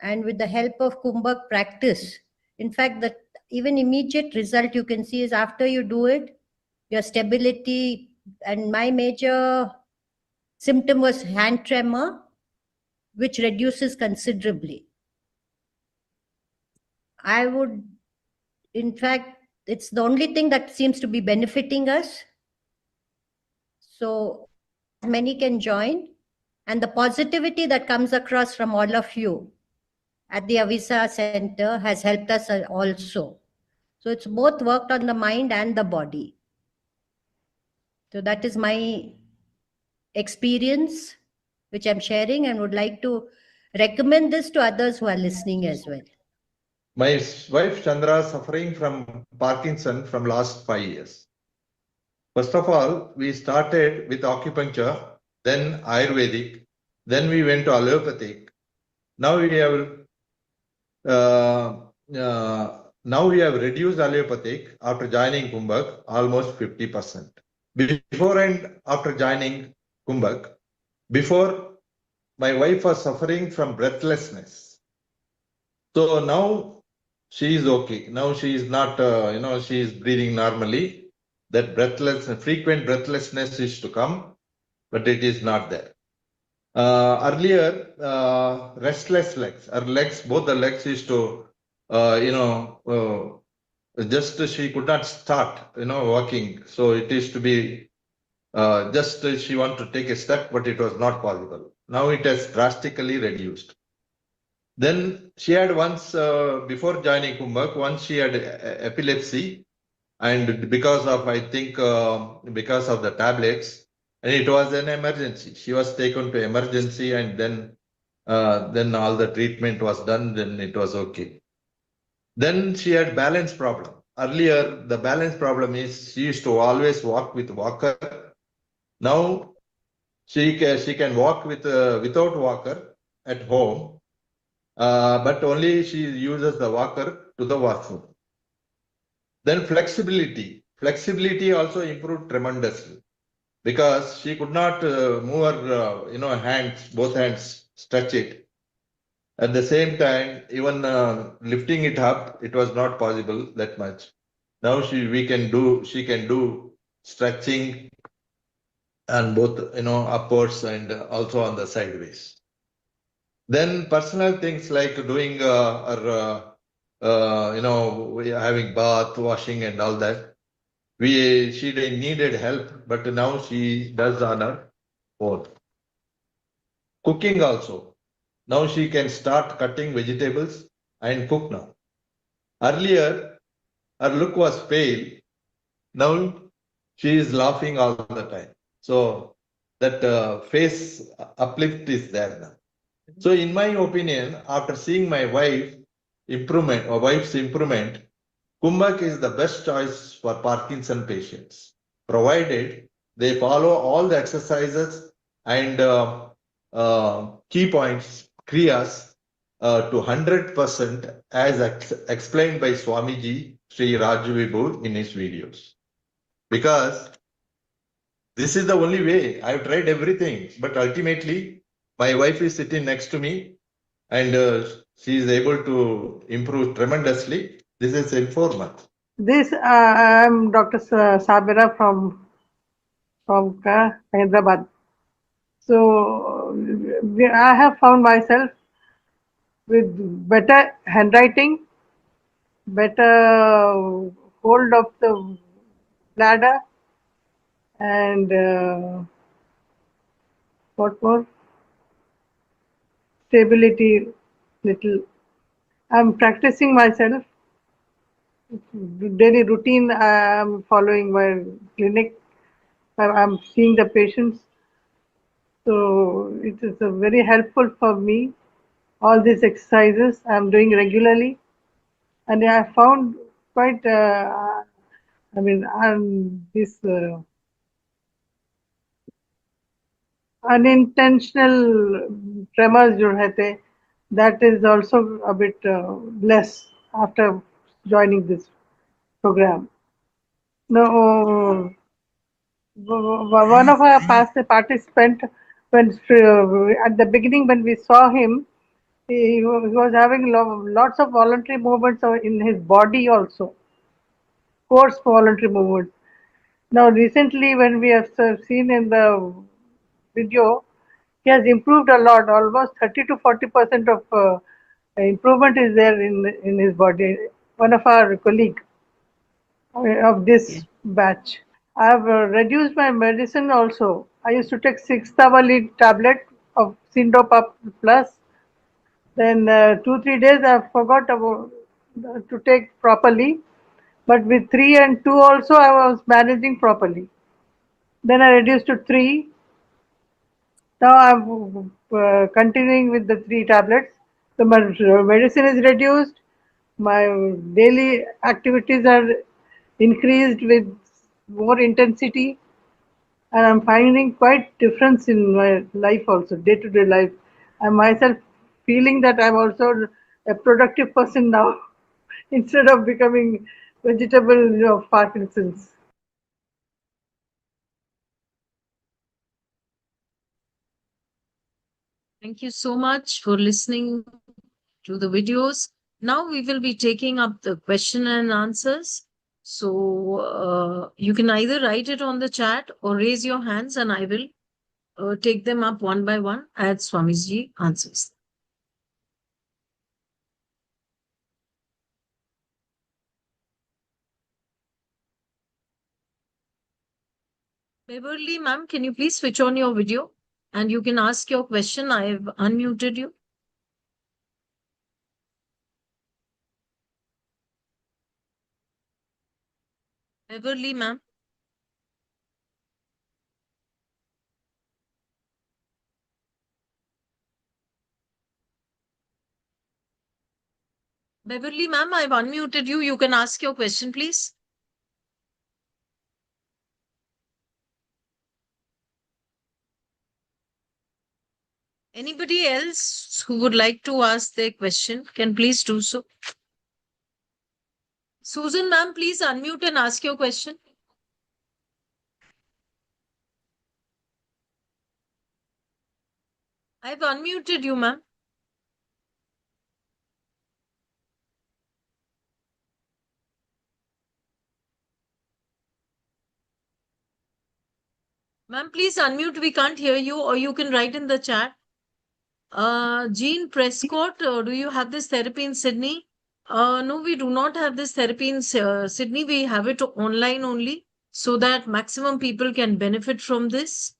Speaker 5: And with the help of Kumbhak practice, in fact, the even immediate result you can see is after you do it, your stability. And my major symptom was hand tremor, which reduces considerably. I would, in fact, it's the only thing that seems to be benefiting us. So many can join. And the positivity that comes across from all of you at the Avisa Center has helped us also. So it's both worked on the mind and the body. So that is my experience, which I'm sharing, and would like to recommend this to others who are listening as well.
Speaker 6: My wife Chandra is suffering from Parkinson from last 5 years. First of all, we started with acupuncture, then Ayurvedic, then we went to allopathic. Now we have reduced allopathic after joining Kumbhak almost 50%. Before and after joining Kumbhak, before my wife was suffering from breathlessness. So now she is okay. Now she is not, she is breathing normally. That frequent breathlessness is to come, but it is not there. Earlier, restless legs. Her legs, both the legs, is to, just she could not start, walking. So it is to be just she want to take a step, but it was not possible. Now it has drastically reduced. Then she had once, before joining Kumbhak, once she had epilepsy, and because of, I think, because of the tablets, and it was an emergency. She was taken to emergency, and then Then all the treatment was done, then it was okay. Then she had balance problem. Earlier, the balance problem is she used to always walk with walker. Now she can walk with without walker at home, but only she uses the walker to the washroom. Then flexibility also improved tremendously because she could not move her hands, both hands, stretch it. At the same time, even lifting it up, it was not possible that much. Now she can do stretching and both upwards and also on the sideways. Then personal things like doing having bath, washing, and all that. She needed help, but now she does on her own. Cooking also. Now she can start cutting vegetables and cook now. Earlier, her look was pale. Now she is laughing all the time. So that face uplift is there now. So in my opinion, after seeing my wife's improvement, Kumbhak is the best choice for Parkinson patients, provided they follow all the exercises and key points, kriyas, to 100% as explained by Swamiji Sri Raju Vibhu in his videos. Because this is the only way. I've tried everything, but ultimately, my wife is sitting next to me and she is able to improve tremendously. This is in 4 months.
Speaker 7: This I'm Dr. Sabira from Hyderabad. So I have found myself with better handwriting, better hold of the bladder, and what more? Stability little. I'm practicing myself. Daily routine I'm following my clinic. I'm seeing the patients. So it is very helpful for me. All these exercises I'm doing regularly, and I found quite. This unintentional tremors जो रहते, that is also a bit less after joining this program. Now, one of our past participant, when at the beginning when we saw him, he was having lots of voluntary movements in his body also, coarse voluntary movements. Now recently when we have seen in the video, he has improved a lot, almost 30 to 40% of improvement is there in his body. One of our colleague of this batch. I have reduced my medicine also. I used to take 6 hourly tablet of Sindopap Plus. Then 2 3 days I forgot about to take properly. But with 3 and 2 also I was managing properly. Then I reduced to 3. Now I'm continuing with the 3 tablets. So my medicine is reduced. My daily activities are increased with more intensity, and I'm finding quite difference in my life also, day-to-day life. I'm myself feeling that I'm also a productive person now instead of becoming vegetable of Parkinson's.
Speaker 2: Thank you so much for listening to the videos. Now we will be taking up the question and answers. So you can either write it on the chat or raise your hands and I will take them up one by one as Swamiji answers. Beverly, ma'am, can you please switch on your video and you can ask your question. I have unmuted you. Beverly, ma'am. Beverly ma'am, I've unmuted you. You can ask your question, please. Anybody else who would like to ask their question can please do so. Susan ma'am, please unmute and ask your question. I've unmuted you, ma'am. Ma'am, please unmute. We can't hear you, or you can write in the chat. Jean Prescott, do you have this therapy in Sydney? No, we do not have this therapy in Sydney. We have it online only so that maximum people can benefit from this.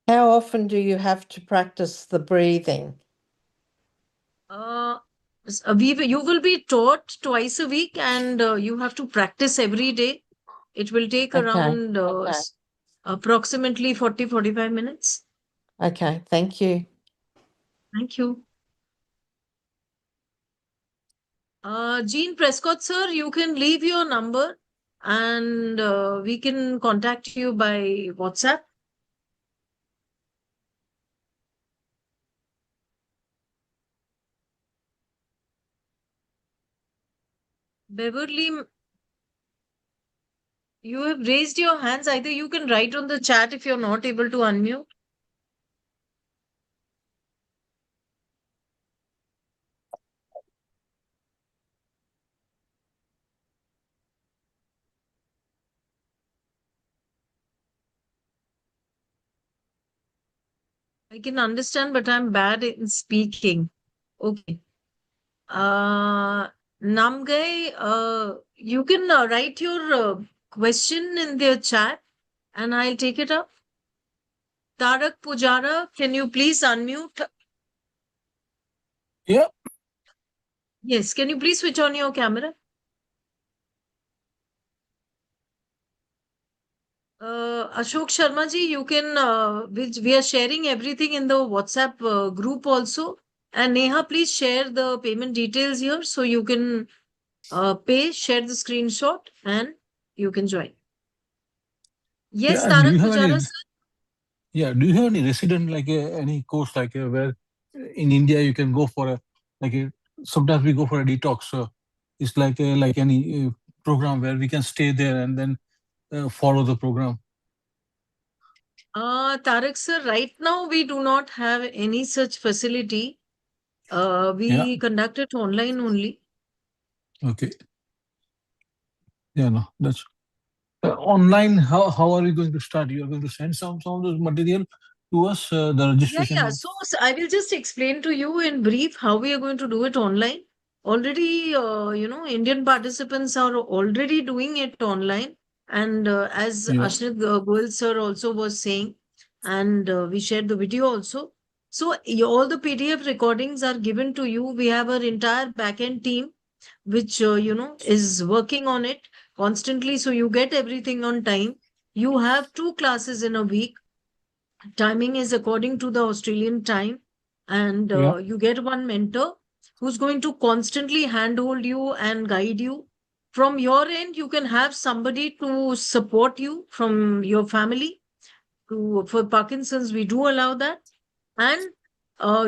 Speaker 8: How often do you have to practice the breathing?
Speaker 2: You will be taught twice a week and you have to practice every day. It will take
Speaker 8: Okay.
Speaker 2: around approximately 40-45 minutes.
Speaker 8: Okay, thank you.
Speaker 2: Thank you. Jean Prescott, sir, you can leave your number and we can contact you by WhatsApp. Beverly, you have raised your hands. Either you can write on the chat if you're not able to unmute. I can understand, but I'm bad in speaking. Okay. Namgai, you can write your question in the chat and I'll take it up. Tarak Pujara, can you please unmute?
Speaker 9: Yeah.
Speaker 2: Yes, can you please switch on your camera? Ashok Sharma ji, you can, we are sharing everything in the WhatsApp group also. And Neha, please share the payment details here so you can pay, share the screenshot and you can join. Yes,
Speaker 9: Yeah, and do
Speaker 2: Tarak
Speaker 9: you have
Speaker 2: Pujara,
Speaker 9: any?
Speaker 2: sir.
Speaker 9: Yeah, do you have any resident like any course like where in India you can go for a like a, sometimes we go for a detox. It's like any program where we can stay there and then follow the program.
Speaker 2: Tarak sir, right now we do not have any such facility. We
Speaker 9: Yeah.
Speaker 2: conduct it online only.
Speaker 9: Okay. Yeah, no, that's online. How are you going to start? You are going to send some of those material to us, the registration.
Speaker 2: Yeah. So I will just explain to you in brief how we are going to do it online. Already, Indian participants are already doing it online. And as
Speaker 9: Yeah.
Speaker 2: Ashnit Goel sir also was saying, and we shared the video also. So all the PDF recordings are given to you. We have our entire backend team, which, is working on it constantly. So you get everything on time. You have 2 classes in a week. Timing is according to the Australian time, and
Speaker 9: Yeah.
Speaker 2: you get one mentor who's going to constantly handhold you and guide you. From your end, you can have somebody to support you from your family. For Parkinson's, we do allow that, and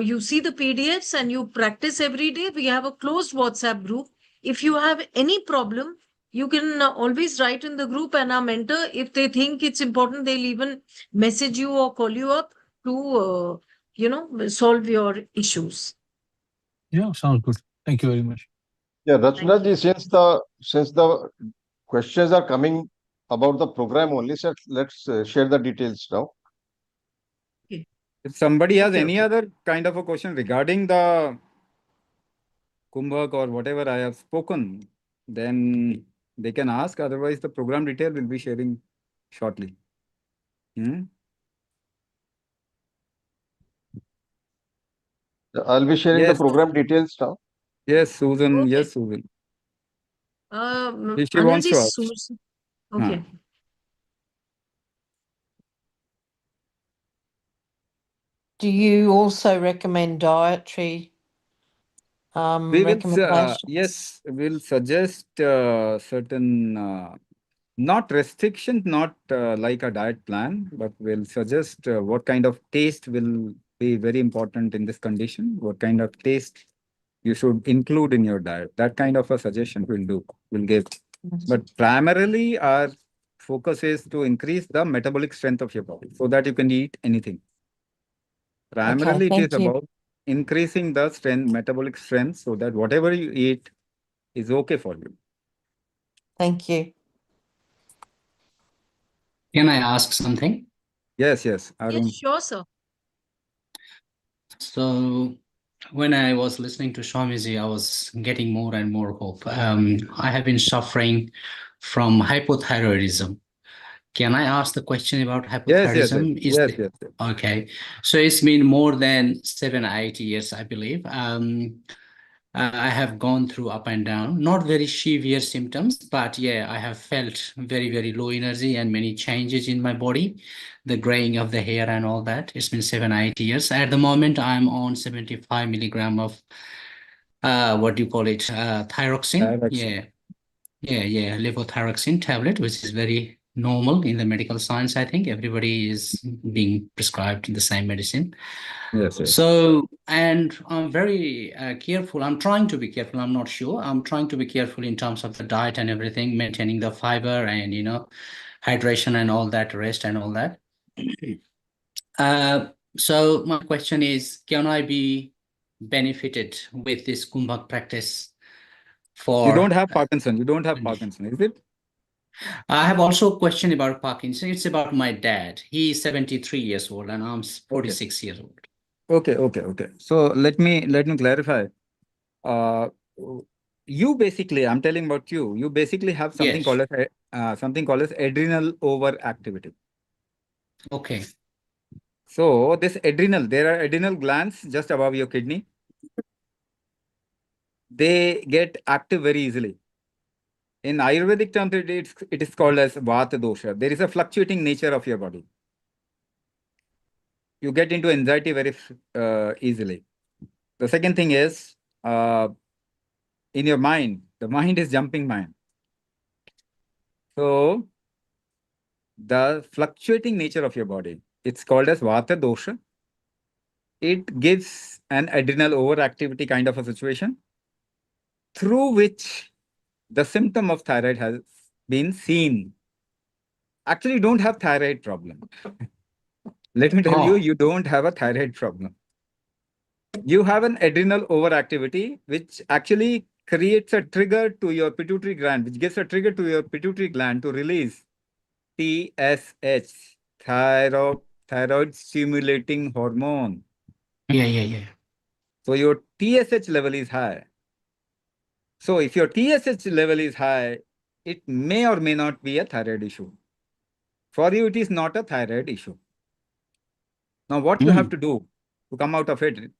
Speaker 2: you see the PDFs and you practice every day. We have a closed WhatsApp group. If you have any problem, you can always write in the group, and our mentor, if they think it's important, they'll even message you or call you up to, solve your issues.
Speaker 9: Yeah, sounds good. Thank you very much.
Speaker 4: Yeah, Rachna ji, since the questions are coming about the program only, so let's share the details now.
Speaker 2: Okay.
Speaker 1: If somebody has
Speaker 2: Okay,
Speaker 1: any
Speaker 2: okay.
Speaker 1: other kind of a question regarding the Kumbhak or whatever I have spoken, then they can ask. Otherwise, the program detail will be sharing shortly. Hmm?
Speaker 4: I'll be sharing the
Speaker 1: Yes,
Speaker 4: program details now.
Speaker 1: yes, Susan.
Speaker 2: Okay.
Speaker 1: Yes, Susan. If she wants
Speaker 2: Anilji,
Speaker 1: to ask.
Speaker 2: okay.
Speaker 8: Do you also recommend dietary recommendations?
Speaker 1: Yes, we'll suggest certain, not restrictions, not like a diet plan, but we'll suggest what kind of taste will be very important in this condition, what kind of taste you should include in your diet. That kind of a suggestion we'll give. But primarily, our focus is to increase the metabolic strength of your body so that you can eat anything. Primarily, it is
Speaker 8: thank you.
Speaker 1: about increasing the strength, metabolic strength, so that whatever you eat is okay for you.
Speaker 8: Thank you.
Speaker 10: Can I ask something?
Speaker 1: Yes,
Speaker 2: Yes,
Speaker 1: Arun.
Speaker 2: sure, sir.
Speaker 10: So, when I was listening to Swamiji, I was getting more and more hope. I have been suffering from hypothyroidism. Can I ask the question about hypothyroidism?
Speaker 1: Yes.
Speaker 10: Okay, so it's been more than 7 or 8 years, I believe. I have gone through up and down, not very severe symptoms, but yeah, I have felt very, very low energy and many changes in my body, the graying of the hair and all that. It's been 7 or 8 years. At the moment, I'm on 75 milligram of what do you call it? Thyroxine.
Speaker 1: Thyroxine.
Speaker 10: Yeah, levothyroxine tablet, which is very normal in the medical science. I think everybody is being prescribed the same medicine.
Speaker 1: Yes.
Speaker 10: So, and I'm very careful. I'm trying to be careful. I'm not sure. I'm trying to be careful in terms of the diet and everything, maintaining the fiber and, hydration and all that, rest and all that. So my question is, can I be benefited with this Kumbhak practice for...
Speaker 1: You don't have Parkinson. You don't have Parkinson, is it?
Speaker 10: I have also a question about Parkinson. It's about my dad. He's 73 years old and I'm 46 years old.
Speaker 1: Okay. So let me clarify. You basically, I'm telling about you. You basically have something
Speaker 10: Yes.
Speaker 1: called as adrenal overactivity.
Speaker 10: Okay.
Speaker 1: So this adrenal, there are adrenal glands just above your kidney. They get active very easily. In Ayurvedic terms, it is called as Vata dosha. There is a fluctuating nature of your body. You get into anxiety very easily. The second thing is, in your mind, the mind is jumping mind. So the fluctuating nature of your body, it's called as Vata dosha. It gives an adrenal overactivity kind of a situation through which the symptom of thyroid has been seen. Actually, you don't have thyroid problem. Let me tell you, you don't have a thyroid problem. You have an adrenal overactivity, which actually creates a trigger to your pituitary gland, which gives a trigger to your pituitary gland to release TSH, thyroid stimulating hormone.
Speaker 10: Yeah.
Speaker 1: So your TSH level is high. So if your TSH level is high, it may or may not be a thyroid issue. For you, it is not a thyroid issue. Now, what you have to do to come out of it,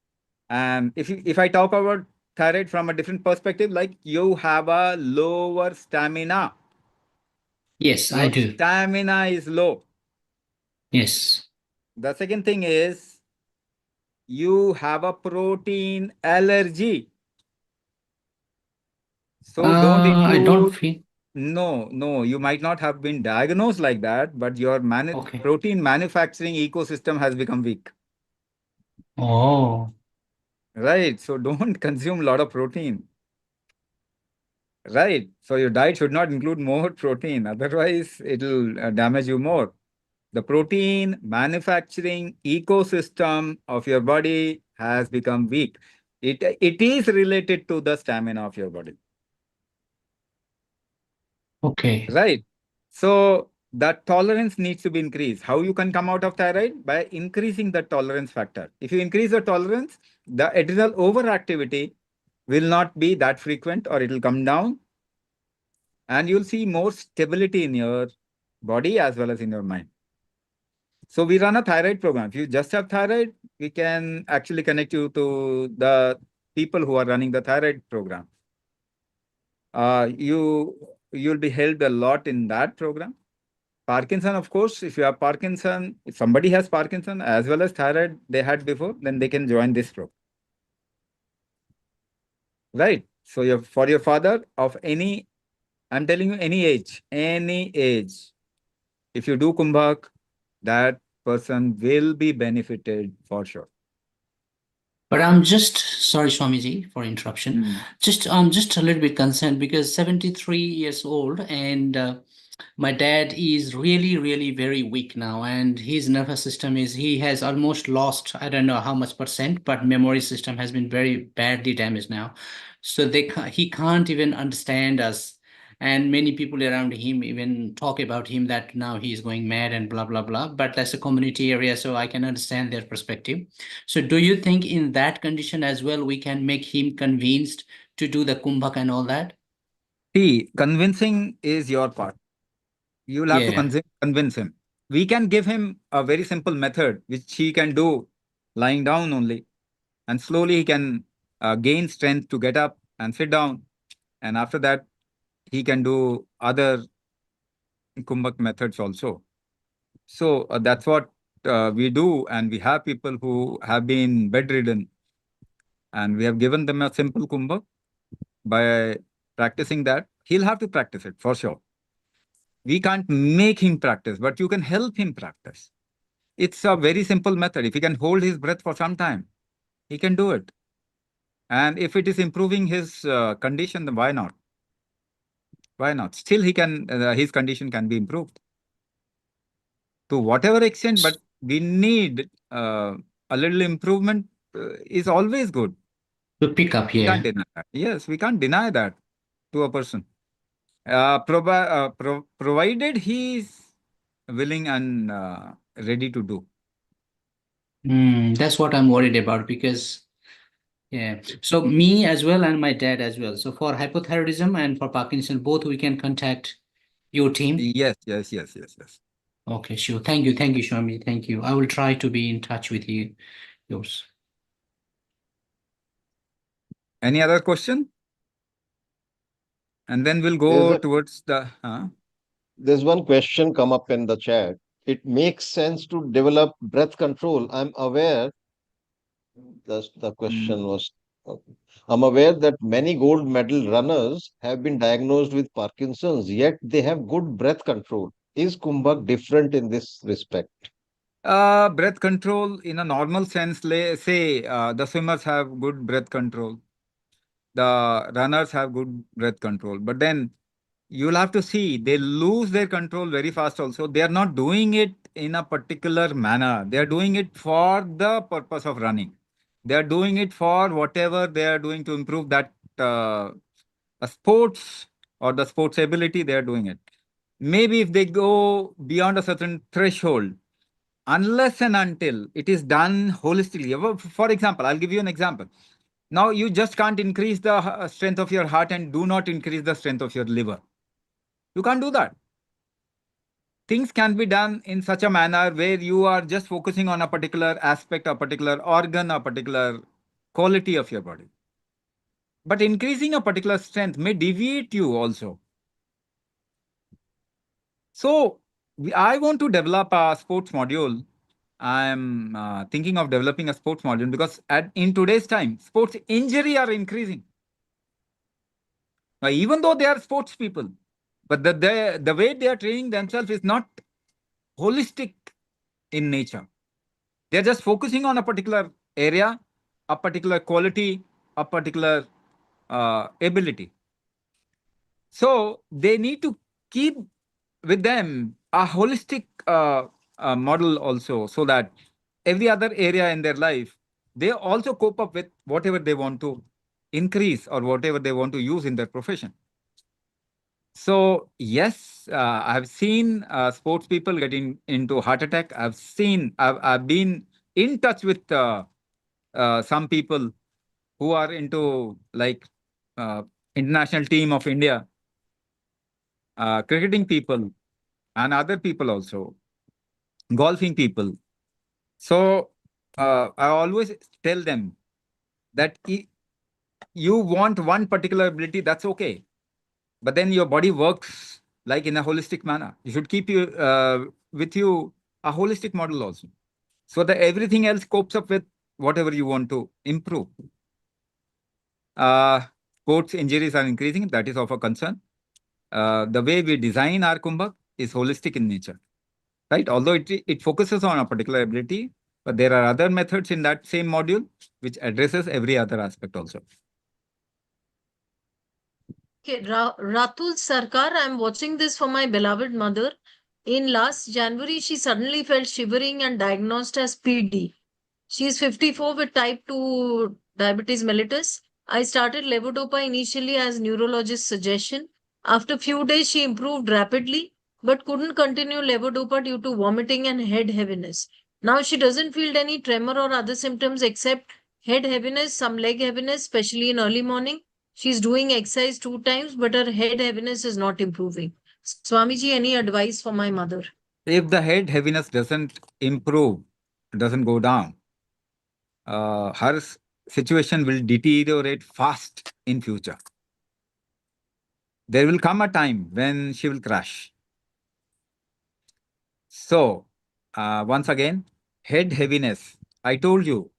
Speaker 1: and if I talk about thyroid from a different perspective, like you have a lower stamina.
Speaker 10: Yes, I
Speaker 1: Your
Speaker 10: do.
Speaker 1: stamina is low.
Speaker 10: Yes.
Speaker 1: The second thing is you have a protein allergy. So don't include.
Speaker 10: I don't feel.
Speaker 1: No, you might not have been diagnosed like that, but your protein manufacturing ecosystem has become weak.
Speaker 10: Oh.
Speaker 1: Right. So don't consume a lot of protein. Right. So your diet should not include more protein. Otherwise, it'll damage you more. The protein manufacturing ecosystem of your body has become weak. It is related to the stamina of your body.
Speaker 10: Okay.
Speaker 1: Right. So that tolerance needs to be increased. How you can come out of thyroid? By increasing the tolerance factor. If you increase the tolerance, the adrenal overactivity will not be that frequent or it will come down. And you'll see more stability in your body as well as in your mind. So we run a thyroid program. If you just have thyroid, we can actually connect you to the people who are running the thyroid program. You'll be helped a lot in that program. Parkinson, of course, if you have Parkinson, if somebody has Parkinson as well as thyroid they had before, then they can join this program. right? So for your father of any, I'm telling you, any age, if you do Kumbhak, that person will be benefited for sure.
Speaker 10: But I'm just sorry, Swamiji, for interruption.
Speaker 1: Mm.
Speaker 10: Just a little bit concerned because 73 years old and my dad is really, really very weak now, and his nervous system is he has almost lost, I don't know how much percent, but memory system has been very badly damaged now. So he can't even understand us. And many people around him even talk about him that now he is going mad and blah blah blah. But that's a community area, so I can understand their perspective. So do you think in that condition as well we can make him convinced to do the kumbhak and all that?
Speaker 1: See, convincing is your part. You'll have to
Speaker 10: Yeah.
Speaker 1: convince him. We can give him a very simple method, which he can do lying down only. And slowly he can gain strength to get up and sit down. And after that, he can do other Kumbhak methods also. So that's what we do. And we have people who have been bedridden, and we have given them a simple Kumbhak by practicing that. He'll have to practice it for sure. We can't make him practice, but you can help him practice. It's a very simple method. If he can hold his breath for some time, he can do it. And if it is improving his condition, then why not? Why not? Still, his condition can be improved to whatever extent. But we need a little improvement. Is always good.
Speaker 10: To pick up,
Speaker 1: We
Speaker 10: yeah.
Speaker 1: can't deny that. Yes, we can't deny that to a person. Provided he is willing and ready to do.
Speaker 10: That's what I'm worried about because, yeah. So me as well and my dad as well. So for hypothyroidism and for Parkinson, both we can contact your team.
Speaker 1: Yes.
Speaker 10: Okay, sure. Thank you, Swami. Thank you. I will try to be in touch with you. Yours.
Speaker 1: Any other question? And then we'll
Speaker 4: There's
Speaker 1: go
Speaker 4: a
Speaker 1: towards the.
Speaker 4: there's one question come up in the chat. It makes sense to develop breath control. The question was, I'm aware that many gold medal runners have been diagnosed with Parkinson's, yet they have good breath control. Is Kumbhak different in this respect?
Speaker 1: Breath control in a normal sense, say the swimmers have good breath control, the runners have good breath control, but then you'll have to see they lose their control very fast also. They are not doing it in a particular manner. They are doing it for the purpose of running. They are doing it for whatever they are doing to improve that sports or the sports ability, they are doing it. Maybe if they go beyond a certain threshold, unless and until it is done holistically. For example, I'll give you an example. Now, you just can't increase the strength of your heart and do not increase the strength of your liver. You can't do that. Things can be done in such a manner where you are just focusing on a particular aspect, a particular organ, a particular quality of your body. But increasing a particular strength may deviate you also. So, I want to develop a sports module. I'm thinking of developing a sports module because in today's time, sports injury are increasing. Even though they are sports people, but the way they are training themselves is not holistic in nature. They're just focusing on a particular area, a particular quality, a particular ability. So they need to keep with them a holistic model also, so that every other area in their life, they also cope up with whatever they want to increase or whatever they want to use in their profession. So yes, I've seen sports people getting into heart attack. I've been in touch with some people who are into like uh, international team of India, cricketing people, and other people also, golfing people. So I always tell them that you want one particular ability, that's okay. But then your body works like in a holistic manner. You should keep with you a holistic model also, so that everything else copes up with whatever you want to improve. sports injuries are increasing. That is of a concern. The way we design our Kumbhak is holistic in nature, right? Although it focuses on a particular ability, but there are other methods in that same module which addresses every other aspect also.
Speaker 2: Okay, Ratul Sarkar, I'm watching this for my beloved mother. In last January, she suddenly felt shivering and diagnosed as PD. She is 54 with type 2 diabetes mellitus. I started levodopa initially as neurologist suggestion. After few days, she improved rapidly, but couldn't continue levodopa due to vomiting and head heaviness. Now she doesn't feel any tremor or other symptoms except head heaviness, some leg heaviness, especially in early morning. She's doing exercise 2 times, but her head heaviness is not improving. Swamiji, any advice for my mother?
Speaker 1: If the head heaviness doesn't improve, doesn't go down, her situation will deteriorate fast in future. There will come a time when she will crash. So, once again, head heaviness. I told you,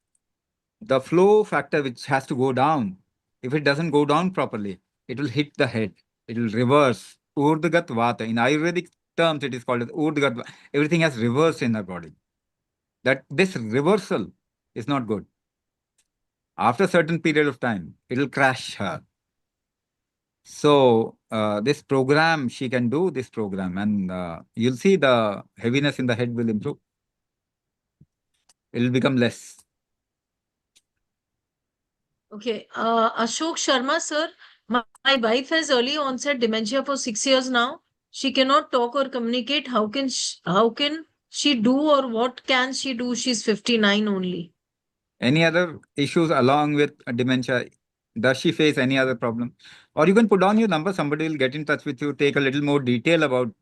Speaker 1: the flow factor which has to go down, if it doesn't go down properly, it will hit the head. It will reverse. Urdhgat Vata. In Ayurvedic terms, it is called as Urdhgat Vata. Everything has reversed in the body. That this reversal is not good. After a certain period of time, it will crash her. So this program, she can do this program, and you'll see the heaviness in the head will improve. It will become less.
Speaker 2: Okay, Ashok Sharma, sir. My wife has early onset dementia for 6 years now. She cannot talk or communicate. How can she do or what can she do? She's 59 only.
Speaker 1: Any other issues along with dementia? Does she face any other problem? Or you can put down your number, somebody will get in touch with you, take a little more detail about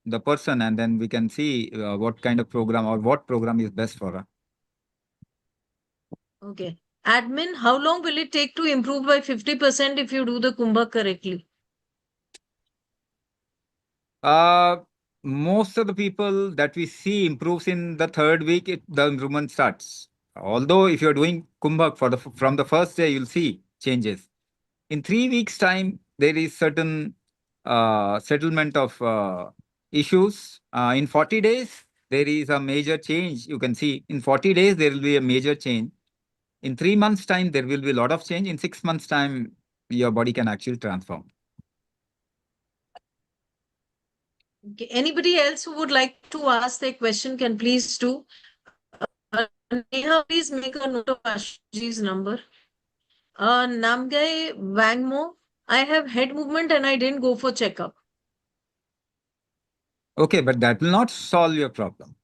Speaker 1: the person, and then we can see what kind of program or what program is best for her.
Speaker 2: Okay. Admin, how long will it take to improve by 50% if you do the Kumbhak correctly?
Speaker 1: Most of the people that we see improves in the third week, the improvement starts. Although if you're doing Kumbhak from the first day, you'll see changes. In 3 weeks' time, there is certain settlement of issues. In 40 days, there is a major change. You can see in 40 days, there will be a major change. In 3 months' time, there will be a lot of change. In 6 months' time, your body can actually transform.
Speaker 2: Okay. Anybody else who would like to ask their question can please do. Neha, please make a note of Ashji's number. Namgai Wangmo, I have head movement and I didn't go for checkup.
Speaker 1: Okay, but that will not solve your problem.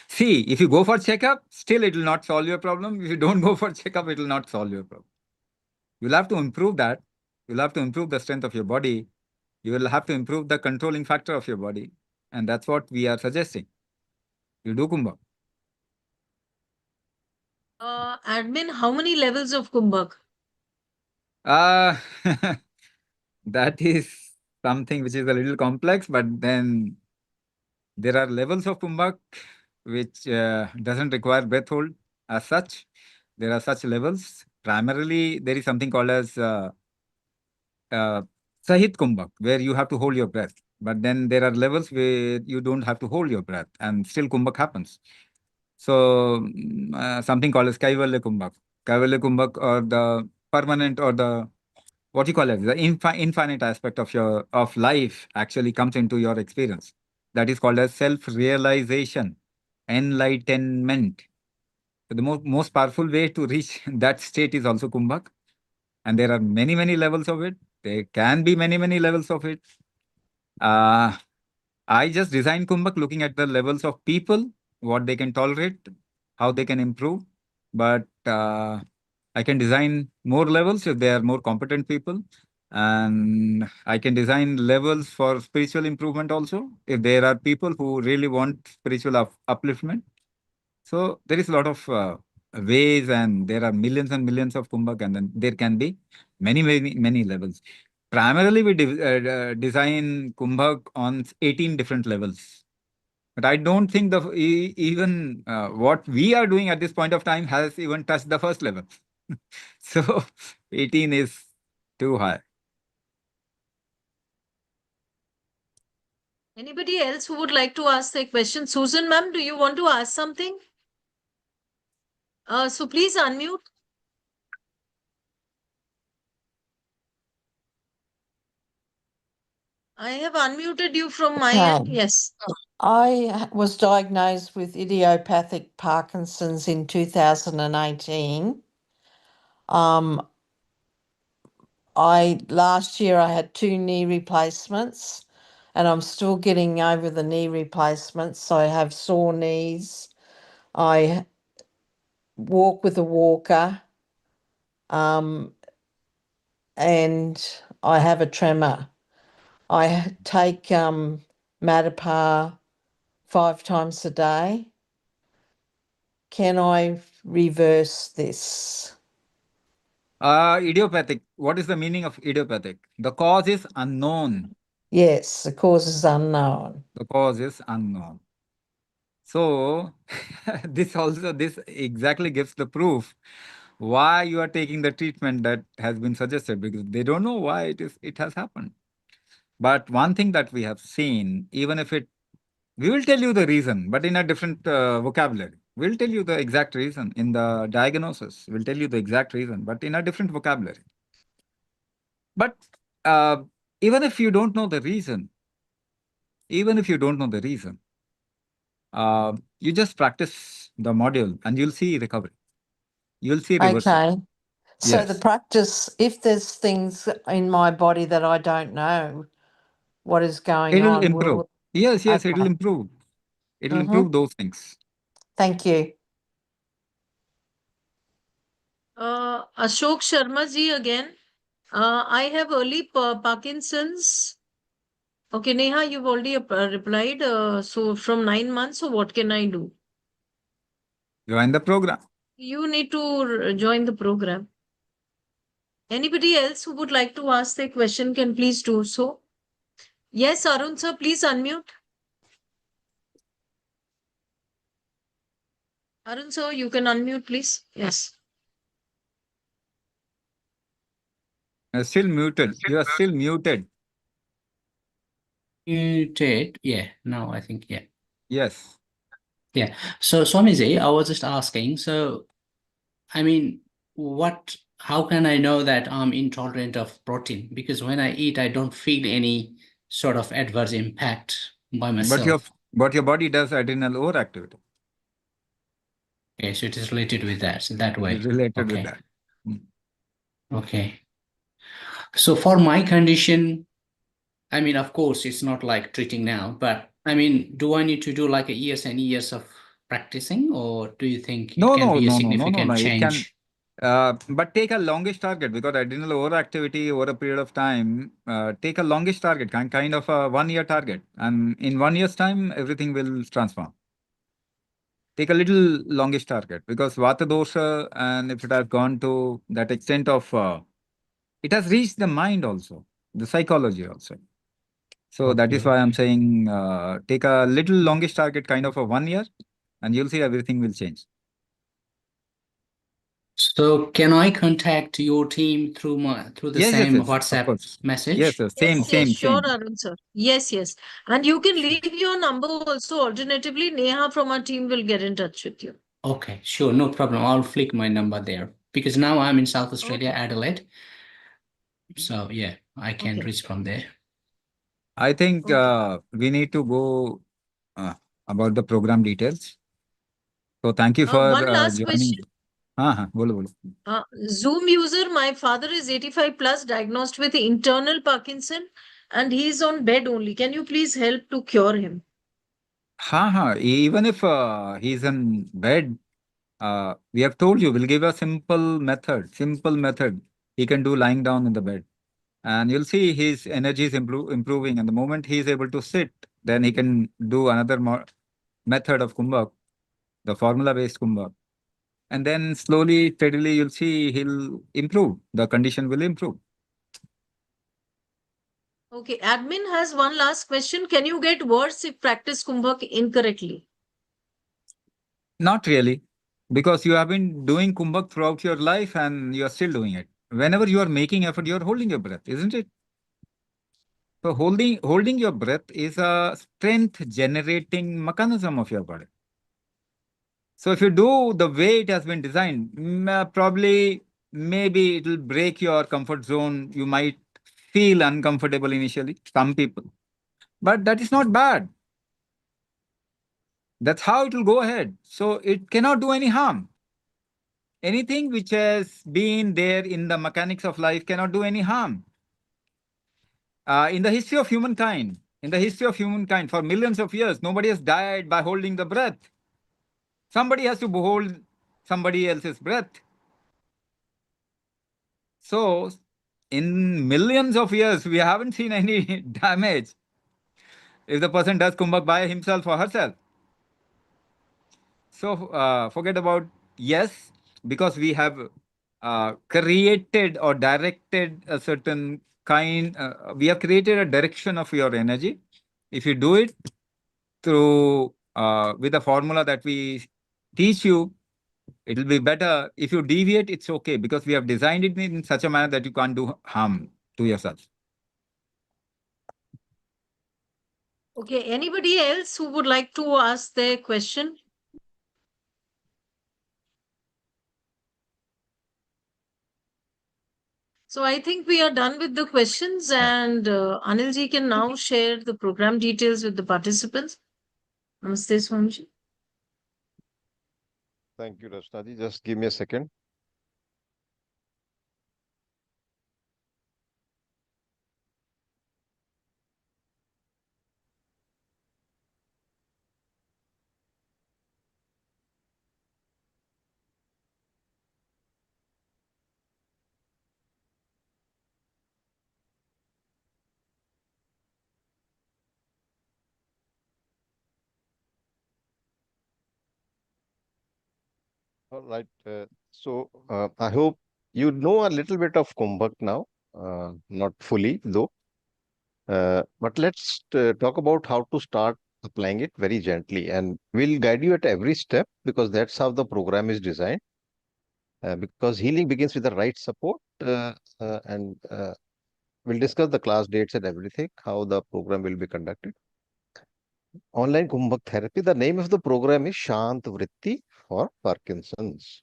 Speaker 1: See, if you go for checkup, still it will not solve your problem. If you don't go for checkup, it will not solve your problem. You'll have to improve that. You'll have to improve the strength of your body. You will have to improve the controlling factor of your body. And that's what we are suggesting. You do Kumbhak.
Speaker 2: Admin, how many levels of Kumbhak?
Speaker 1: Uh, that is something which is a little complex, but then there are levels of Kumbhak which doesn't require breath hold as such. There are such levels. Primarily, there is something called as Sahit Kumbhak, where you have to hold your breath. But then there are levels where you don't have to hold your breath, and still Kumbhak happens. So something called as Kaivalya Kumbhak. Kaivalya Kumbhak, or the permanent, or the what you call it, the infinite aspect of life actually comes into your experience. That is called as self-realization, enlightenment. So the most powerful way to reach that state is also Kumbhak. And there are many levels of it. There can be many levels of it. I just designed Kumbhak looking at the levels of people, what they can tolerate, how they can improve. But I can design more levels if they are more competent people. And I can design levels for spiritual improvement also, if there are people who really want spiritual upliftment. So there is a lot of ways, and there are millions and millions of Kumbhak, and then there can be many levels. Primarily, we design Kumbhak on 18 different levels. But I don't think even what we are doing at this point of time has even touched the first level. So 18 is Too high.
Speaker 2: Anybody else who would like to ask a question? Susan, ma'am, do you want to ask something? So please unmute. I have unmuted you from my end.
Speaker 8: Okay.
Speaker 2: Yes.
Speaker 8: I was diagnosed with idiopathic Parkinson's in 2018. Last year I had 2 knee replacements, and I'm still getting over the knee replacements. So I have sore knees. I walk with a walker, and I have a tremor. I take Matapar 5 times a day. Can I reverse this?
Speaker 1: Idiopathic. What is the meaning of idiopathic? The cause is unknown.
Speaker 8: Yes, the cause is unknown.
Speaker 1: The cause is unknown. So this exactly gives the proof why you are taking the treatment that has been suggested, because they don't know why it has happened. But one thing that we have seen, even if we will tell you the reason, but in a different vocabulary. We'll tell you the exact reason in the diagnosis. We'll tell you the exact reason, but in a different vocabulary. But uh, even if you don't know the reason, even if you don't know the reason, you just practice the module and you'll see recovery. You'll see reversal.
Speaker 8: Okay. So the
Speaker 1: Yes.
Speaker 8: practice, if there's things in my body that I don't know what is going
Speaker 1: It'll
Speaker 8: on,
Speaker 1: improve.
Speaker 8: will
Speaker 1: Yes,
Speaker 8: okay.
Speaker 1: it'll improve. It'll
Speaker 8: Mm-hmm.
Speaker 1: improve those things.
Speaker 8: Thank you.
Speaker 2: Ashok Sharma ji again. I have early Parkinson's. Okay, Neha, you've already replied. So from 9 months, so what can I do?
Speaker 1: Join the program.
Speaker 2: You need to join the program. Anybody else who would like to ask a question can please do so. Yes, Arun sir, please unmute. Arun sir, you can unmute, please. Yes.
Speaker 1: Still muted. You are still muted.
Speaker 10: Muted. Yeah, now I think, yeah.
Speaker 1: Yes.
Speaker 10: Yeah. So Swamiji, I was just asking, so I mean, how can I know that I'm intolerant of protein? Because when I eat, I don't feel any sort of adverse impact by myself.
Speaker 1: But your body does adrenal overactivity.
Speaker 10: Okay, so it is related with that, so that way.
Speaker 1: Related with
Speaker 10: Okay.
Speaker 1: that. Mm.
Speaker 10: Okay. So for my condition, I mean, of course, it's not like treating now, but I mean, do I need to do like years and years of practicing, or do you think it can be a significant
Speaker 1: It can,
Speaker 10: change?
Speaker 1: but take a longish target, because adrenal overactivity over a period of time, take a longish target, kind of a 1 year target. And in 1 year's time, everything will transform. Take a little longish target, because Vata dosha, and if it has gone to that extent of, it has reached the mind also, the psychology also. So that is
Speaker 10: Okay.
Speaker 1: why I'm saying, take a little longish target, kind of a 1 year, and you'll see everything will change.
Speaker 10: So can I contact your team through the same
Speaker 1: Yes, of
Speaker 10: WhatsApp
Speaker 1: course.
Speaker 10: message?
Speaker 1: Yes,
Speaker 2: Yes,
Speaker 1: same.
Speaker 2: sure, Arun sir. Yes. And you can leave your number also. Alternatively, Neha from our team will get in touch with you.
Speaker 10: Okay, sure, no problem. I'll flick my number there because now I'm in South Australia,
Speaker 2: Okay.
Speaker 10: Adelaide. So yeah, I can
Speaker 2: Okay.
Speaker 10: reach from there.
Speaker 1: I think
Speaker 2: Okay.
Speaker 1: we need to go about the program details. So thank you for
Speaker 2: One last
Speaker 1: joining.
Speaker 2: question.
Speaker 1: Bolo.
Speaker 2: Zoom user, my father is 85 plus, diagnosed with internal Parkinson, and he's on bed only. Can you please help to cure him?
Speaker 1: Even if he's in bed, we have told you, we'll give a simple method. He can do lying down in the bed. And you'll see his energy is improving. And the moment he is able to sit, then he can do another method of Kumbhak, the formula-based Kumbhak. And then slowly, steadily, you'll see he'll improve. The condition will improve.
Speaker 2: Okay, admin has one last question. Can you get worse if practice Kumbhak incorrectly?
Speaker 1: Not really, because you have been doing Kumbhak throughout your life and you are still doing it. whenever you are making effort, you are holding your breath, isn't it? So holding your breath is a strength generating mechanism of your body. So if you do the way it has been designed, probably maybe it will break your comfort zone. You might feel uncomfortable initially, some people, but that is not bad. That's how it will go ahead. So it cannot do any harm. Anything which has been there in the mechanics of life cannot do any harm. In the history of humankind, for millions of years, nobody has died by holding the breath. Somebody has to hold somebody else's breath. So, in millions of years, we haven't seen any damage if the person does Kumbhak by himself or herself. So, forget about yes, because we have created or directed a certain kind, we have created a direction of your energy. If you do it through with a formula that we teach you, it will be better. If you deviate, it's okay, because we have designed it in such a manner that you can't do harm to yourself.
Speaker 2: Okay, anybody else who would like to ask their question? So I think we are done with the questions, and Anilji can now share the program details with the participants. Namaste, Swamiji.
Speaker 4: Thank you, Rachnaji. Just give me a second. All right. I hope you know a little bit of Kumbhak now, not fully though. But let's talk about how to start applying it very gently, and we'll guide you at every step because that's how the program is designed. Because healing begins with the right support, and we'll discuss the class dates and everything, how the program will be conducted. Online Kumbhak therapy. The name of the program is Shant Vritti for Parkinson's.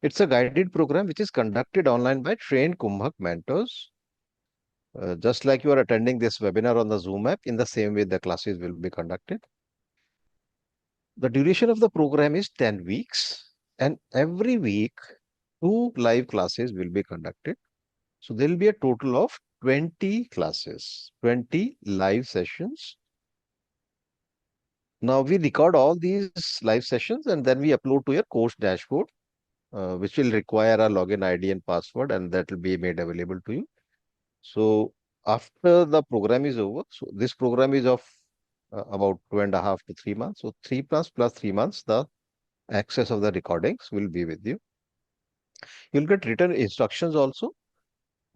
Speaker 4: It's a guided program which is conducted online by trained Kumbhak mentors. Just like you are attending this webinar on the Zoom app, in the same way the classes will be conducted. The duration of the program is 10 weeks, and every week, 2 live classes will be conducted. So there will be a total of 20 classes, 20 live sessions. Now we record all these live sessions and then we upload to your course dashboard, which will require a login ID and password, and that will be made available to you. So after the program is over, so this program is of about 2.5 to 3 months. So 3 months plus 3 months, the access of the recordings will be with you. You'll get written instructions also,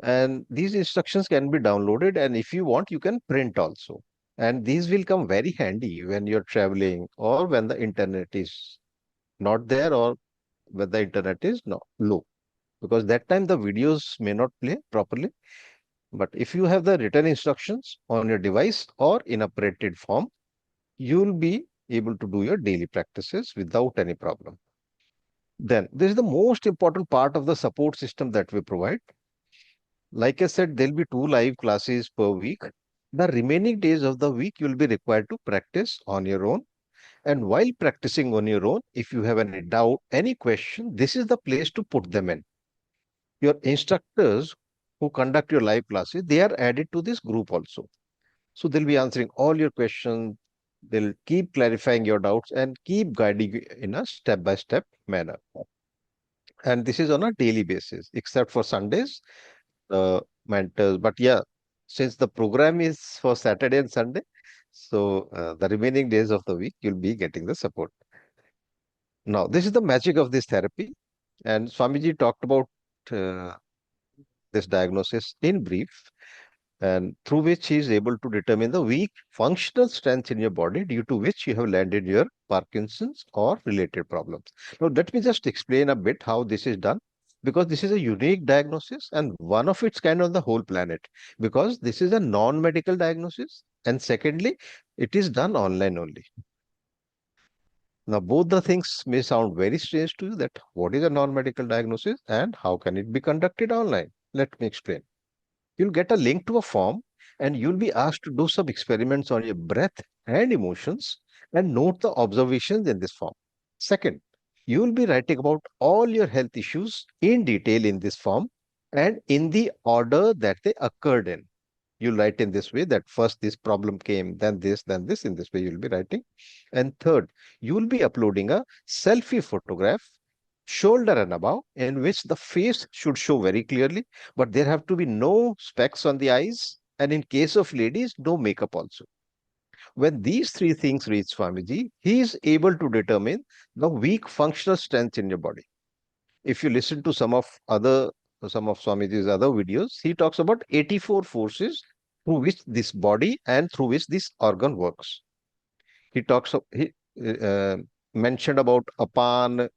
Speaker 4: and these instructions can be downloaded, and if you want, you can print also. And these will come very handy when you're traveling or when the internet is not there or when the internet is low, because that time the videos may not play properly. But if you have the written instructions on your device or in a printed form, you'll be able to do your daily practices without any problem. Then this is the most important part of the support system that we provide. Like I said, there'll be 2 live classes per week. The remaining days of the week, you'll be required to practice on your own. And while practicing on your own, if you have any doubt, any question, this is the place to put them in. Your instructors who conduct your live classes, they are added to this group also. So they'll be answering all your questions. They'll keep clarifying your doubts and keep guiding you in a step-by-step manner. And this is on a daily basis, except for Sundays, mentors. But yeah, since the program is for Saturday and Sunday, so the remaining days of the week, you'll be getting the support. Now, this is the magic of this therapy. And Swamiji talked about uh, this diagnosis in brief, and through which he is able to determine the weak functional strength in your body due to which you have landed your Parkinson's or related problems. Now, let me just explain a bit how this is done. because this is a unique diagnosis and one of its kind on the whole planet, because this is a non-medical diagnosis, and secondly, it is done online only. Now, both the things may sound very strange to you, that what is a non-medical diagnosis and how can it be conducted online? Let me explain. You'll get a link to a form and you'll be asked to do some experiments on your breath and emotions and note the observations in this form. Second, you will be writing about all your health issues in detail in this form and in the order that they occurred in. You'll write in this way, that first this problem came, then this, then this. In this way, you'll be writing. And third, you will be uploading a selfie photograph, shoulder and above, in which the face should show very clearly, but there have to be no specs on the eyes. And in case of ladies, no makeup also. When these three things reach Swamiji, he is able to determine the weak functional strength in your body. If you listen to some of Swamiji's other videos, he talks about 84 forces through which this body and through which this organ works. He uh, mentioned about Apana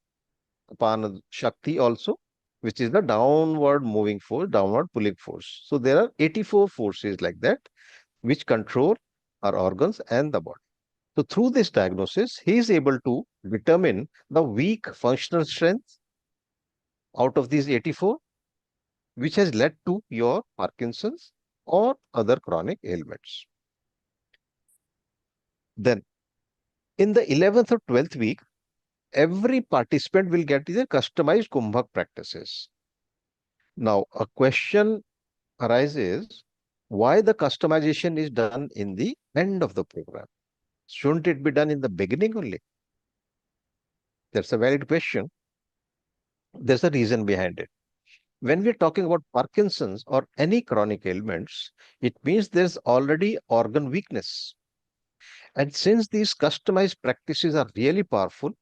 Speaker 4: Shakti also, which is the downward moving force, downward pulling force. So there are 84 forces like that, which control our organs and the body. So through this diagnosis, he is able to determine the weak functional strength out of these 84, which has led to your Parkinson's or other chronic ailments. Then, in the 11th or 12th week, every participant will get their customized Kumbhak practices. Now, a question arises, why the customization is done in the end of the program? Shouldn't it be done in the beginning only? That's a valid question. There's a reason behind it. When we're talking about Parkinson's or any chronic ailments, it means there's already organ weakness. And since these customized practices are really powerful,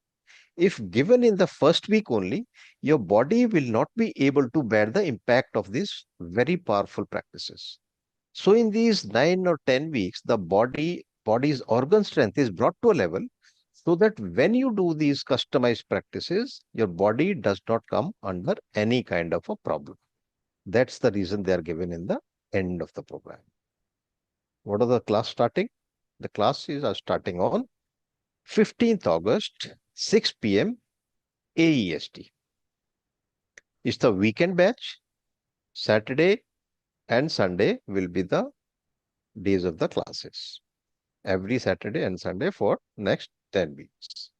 Speaker 4: if given in the first week only, your body will not be able to bear the impact of these very powerful practices. So in these 9 or 10 weeks, the body's organ strength is brought to a level so that when you do these customized practices, your body does not come under any kind of a problem. That's the reason they are given in the end of the program. What are the class starting? The classes are starting on 15th August, 6 p.m. AEST. It's the weekend batch. Saturday and Sunday will be the days of the classes. Every Saturday and Sunday for next 10 weeks.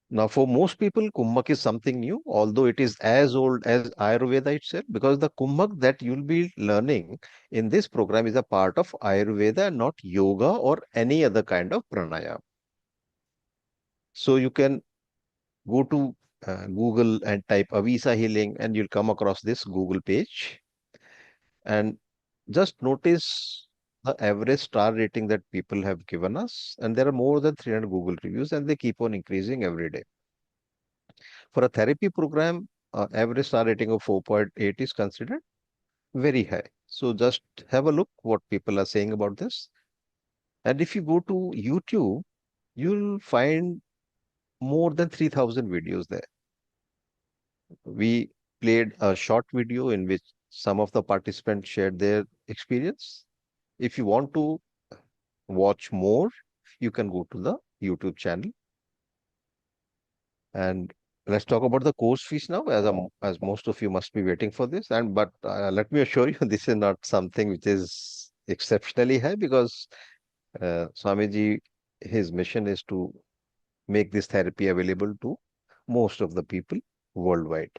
Speaker 4: Now, for most people, Kumbhak is something new, although it is as old as Ayurveda itself, because the Kumbhak that you'll be learning in this program is a part of Ayurveda, not yoga or any other kind of pranayama. So you can go to Google and type Avisa healing, and you'll come across this Google page. And just notice the average star rating that people have given us. And there are more than 300 Google reviews, and they keep on increasing every day. For a therapy program, average star rating of 4.8 is considered very high. So just have a look what people are saying about this. And if you go to YouTube, you'll find more than 3,000 videos there. We played a short video in which some of the participants shared their experience. If you want to watch more, you can go to the YouTube channel. And let's talk about the course fees now, as most of you must be waiting for this. But let me assure you, this is not something which is exceptionally high, because Swamiji, his mission is to make this therapy available to most of the people worldwide.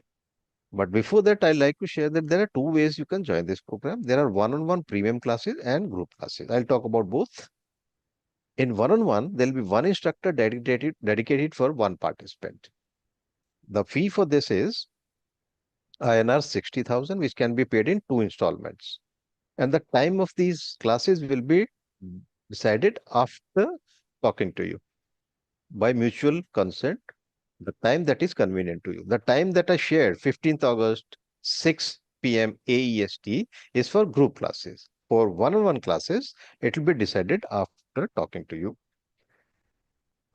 Speaker 4: But before that, I'd like to share that there are two ways you can join this program. There are one-on-one premium classes and group classes. I'll talk about both. In one-on-one, there'll be one instructor dedicated for one participant. The fee for this is INR 60,000, which can be paid in 2 installments. And the time of these classes will be decided after talking to you by mutual consent, the time that is convenient to you. The time that I shared, 15th August, 6 p.m. AEST, is for group classes. For one-on-one classes, it will be decided after talking to you.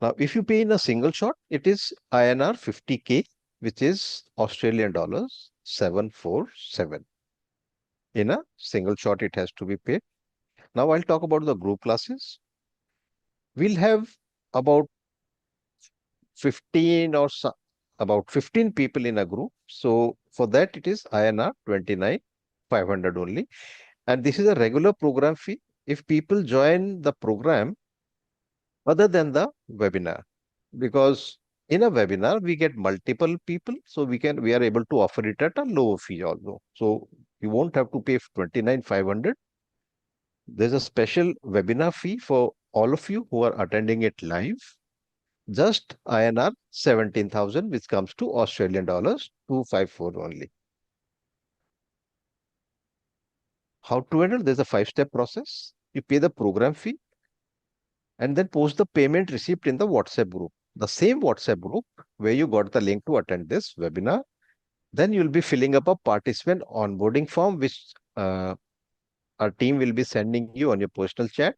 Speaker 4: Now, if you pay in a single shot, it is INR 50K, which is Australian dollars 747. In a single shot, it has to be paid. Now I'll talk about the group classes. We'll have about 15 or so, about 15 people in a group. So for that, it is INR 29,500 only. And this is a regular program fee. If people join the program other than the webinar, because in a webinar we get multiple people, so we are able to offer it at a lower fee also. So you won't have to pay 29,500. There's a special webinar fee for all of you who are attending it live, just INR 17,000, which comes to Australian dollars 254 only. How to enter? There's a 5-step process. You pay the program fee and then post the payment receipt in the WhatsApp group. The same WhatsApp group where you got the link to attend this webinar. Then you'll be filling up a participant onboarding form, which our team will be sending you on your personal chat.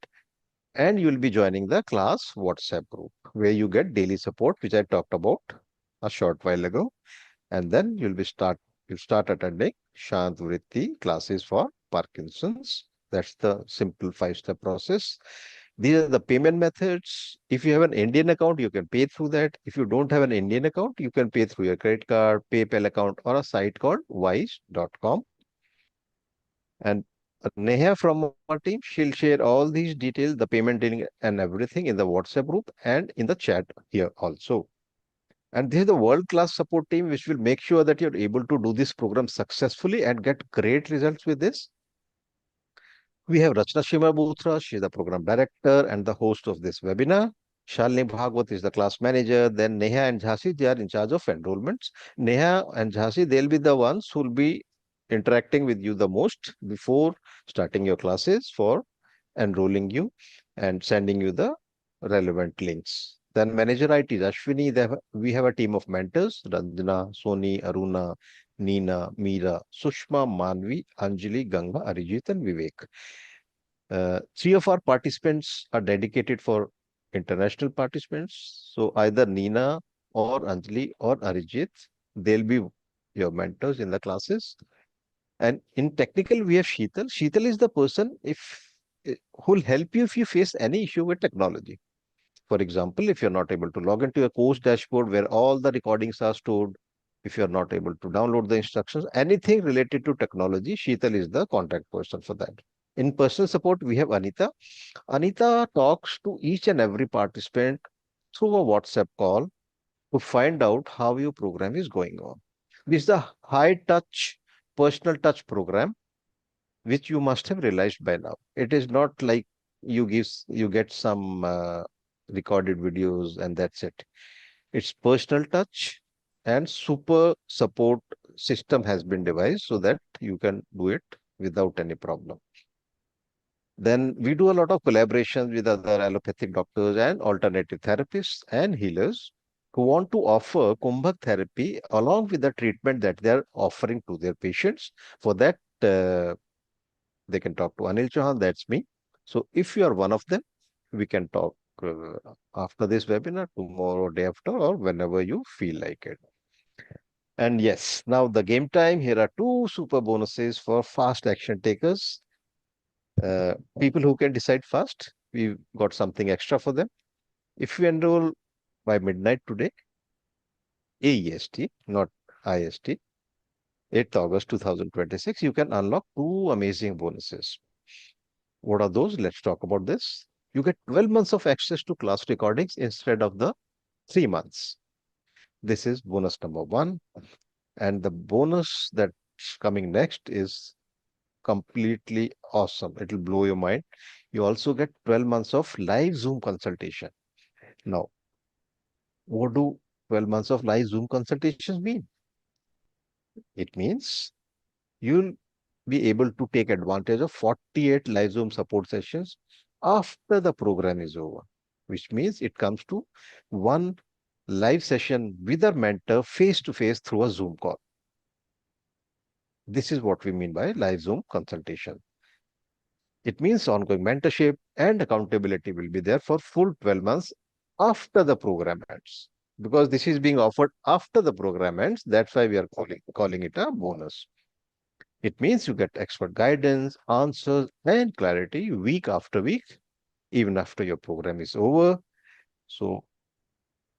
Speaker 4: And you'll be joining the class WhatsApp group where you get daily support, which I talked about a short while ago. And then you'll start attending Shant Vritti classes for Parkinson's. That's the simple 5-step process. These are the payment methods. If you have an Indian account, you can pay through that. If you don't have an Indian account, you can pay through your credit card, PayPal account, or a site called wise.com. And Neha from our team, she'll share all these details, the payment dealing and everything in the WhatsApp group and in the chat here also. And this is the world-class support team, which will make sure that you're able to do this program successfully and get great results with this. We have Rachna Shima Butra, she is the program director and the host of this webinar. Shalini Bhagwat is the class manager. Then Neha and Jhansi, they are in charge of enrollments. Neha and Jhansi, they'll be the ones who will be interacting with you the most before starting your classes for enrolling you and sending you the relevant links. Then manager IT is Ashwini. We have a team of mentors, Ranjana, Soni, Aruna, Neena, Meera, Sushma, Manvi, Anjali, Ganga, Arijit, and Vivek. 3 of our participants are dedicated for international participants. So either Neena or Anjali or Arijit, they'll be your mentors in the classes. And in technical, we have Sheetal. Sheetal is the person who'll help you if you face any issue with technology. For example, if you're not able to log into your course dashboard where all the recordings are stored, if you're not able to download the instructions, anything related to technology, Sheetal is the contact person for that. In personal support, we have Anita. Anita talks to each and every participant through a WhatsApp call to find out how your program is going on. This is a high touch, personal touch program, which you must have realized by now. It is not like you get some recorded videos and that's it. It's personal touch and super support system has been devised so that you can do it without any problem. Then we do a lot of collaborations with other allopathic doctors and alternative therapists and healers who want to offer Kumbhak therapy along with the treatment that they are offering to their patients. For that, they can talk to Anil Chauhan, that's me. So if you are one of them, we can talk after this webinar, tomorrow, day after, or whenever you feel like it. And yes, now the game time. Here are 2 super bonuses for fast action takers. People who can decide fast, we've got something extra for them. If you enroll by midnight today, AEST, not IST, 8th August 2026, you can unlock 2 amazing bonuses. What are those? Let's talk about this. You get 12 months of access to class recordings instead of the 3 months. This is bonus number 1. And the bonus that's coming next is completely awesome. It will blow your mind. You also get 12 months of live Zoom consultation. Now, what do 12 months of live Zoom consultations mean? It means you'll be able to take advantage of 48 live Zoom support sessions after the program is over, which means it comes to one live session with a mentor face to face through a Zoom call. This is what we mean by live Zoom consultation. It means ongoing mentorship and accountability will be there for full 12 months after the program ends. because this is being offered after the program ends. That's why we are calling it a bonus. It means you get expert guidance, answers, and clarity week after week, even after your program is over. So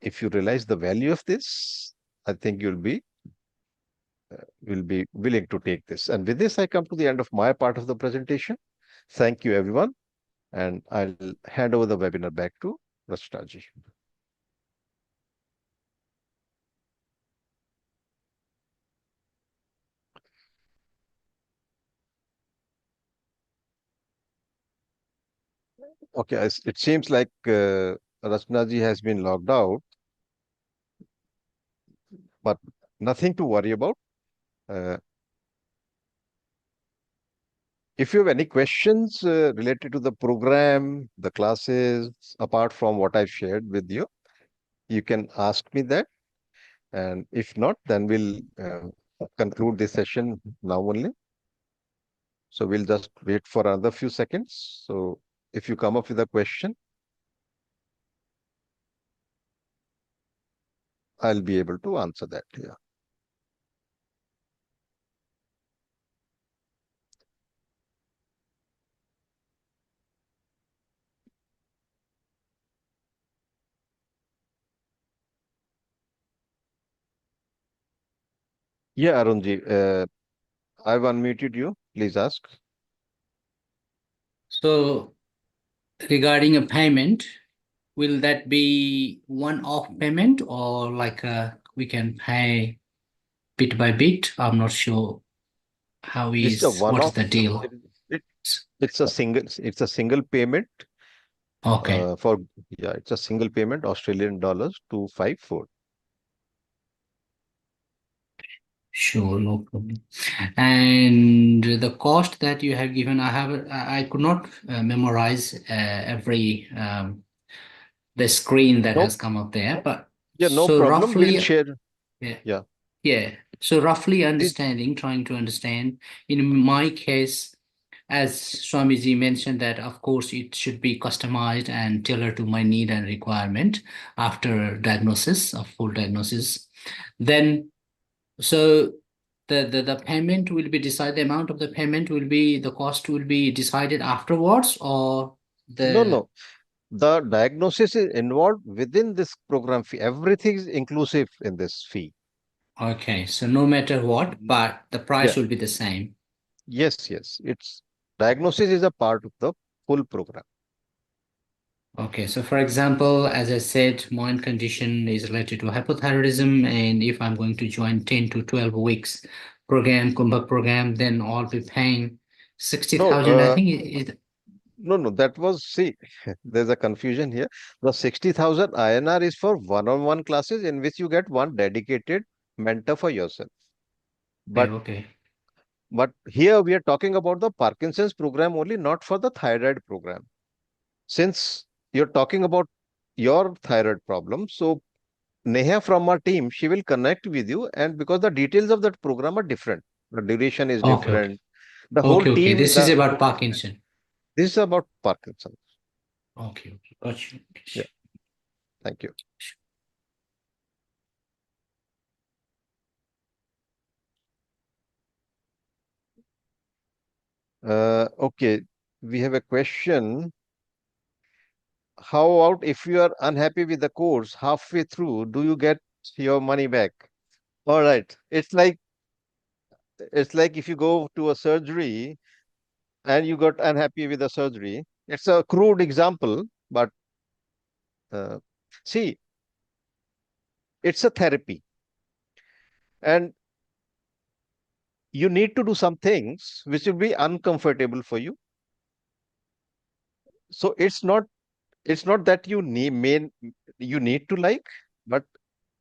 Speaker 4: if you realize the value of this, I think will be willing to take this. And with this, I come to the end of my part of the presentation. Thank you, everyone. And I'll hand over the webinar back to Rachnaji. Okay, it seems like Rachnaji has been logged out, but nothing to worry about. Uh, if you have any questions related to the program, the classes, apart from what I've shared with you, you can ask me that. And if not, then we'll conclude this session now only. So we'll just wait for another few seconds. So if you come up with a question, I'll be able to answer that. Yeah. Yeah, Arunji, I've unmuted you. Please ask.
Speaker 10: So regarding a payment, will that be one-off payment or like we can pay bit by bit? I'm not sure
Speaker 4: This is a
Speaker 10: what's
Speaker 4: one-off.
Speaker 10: the deal.
Speaker 4: It's a single payment
Speaker 10: Okay,
Speaker 4: it's a single payment, Australian dollars 254.
Speaker 10: sure, no problem. And the cost that you have given, I could not memorize every the screen that
Speaker 4: No,
Speaker 10: has come up there, but
Speaker 4: yeah, no
Speaker 10: so
Speaker 4: problem. We'll
Speaker 10: roughly,
Speaker 4: share.
Speaker 10: yeah,
Speaker 4: Yeah.
Speaker 10: yeah. So roughly
Speaker 4: This,
Speaker 10: trying to understand. In my case, as Swamiji mentioned, that of course it should be customized and tailored to my need and requirement after diagnosis, of full diagnosis. Then, so the payment will be decided, the amount of the payment will be, the cost will be decided afterwards, or the,
Speaker 4: no. The diagnosis is involved within this program fee. Everything is inclusive in this fee.
Speaker 10: okay, so no matter what, but the
Speaker 4: Yeah.
Speaker 10: price will be the same.
Speaker 4: Yes. It's diagnosis is a part of the full program.
Speaker 10: Okay, so for example, as I said, my condition is related to hypothyroidism, and if I'm going to join 10 to 12 weeks program, Kumbhak program, then I'll be paying 60,000, I
Speaker 4: No,
Speaker 10: think.
Speaker 4: no. That was, see, there's a confusion here. The 60,000 INR is for one-on-one classes in which you get one dedicated mentor for yourself.
Speaker 10: Okay,
Speaker 4: But
Speaker 10: okay.
Speaker 4: But here we are talking about the Parkinson's program only, not for the thyroid program. Since you're talking about your thyroid problem, so Neha from our team, she will connect with you, and because the details of that program are different, the duration is
Speaker 10: Okay, okay.
Speaker 4: different. The whole
Speaker 10: Okay, okay.
Speaker 4: team,
Speaker 10: This is about Parkinson.
Speaker 4: this is about Parkinson.
Speaker 10: Okay, okay. Got you.
Speaker 4: Yeah, thank you. Okay, we have a question. How about if you are unhappy with the course halfway through, do you get your money back? All right. It's like if you go to a surgery and you got unhappy with the surgery. It's a crude example, but uh, see, it's a therapy, and you need to do some things which will be uncomfortable for you. So it's not that you need to like, but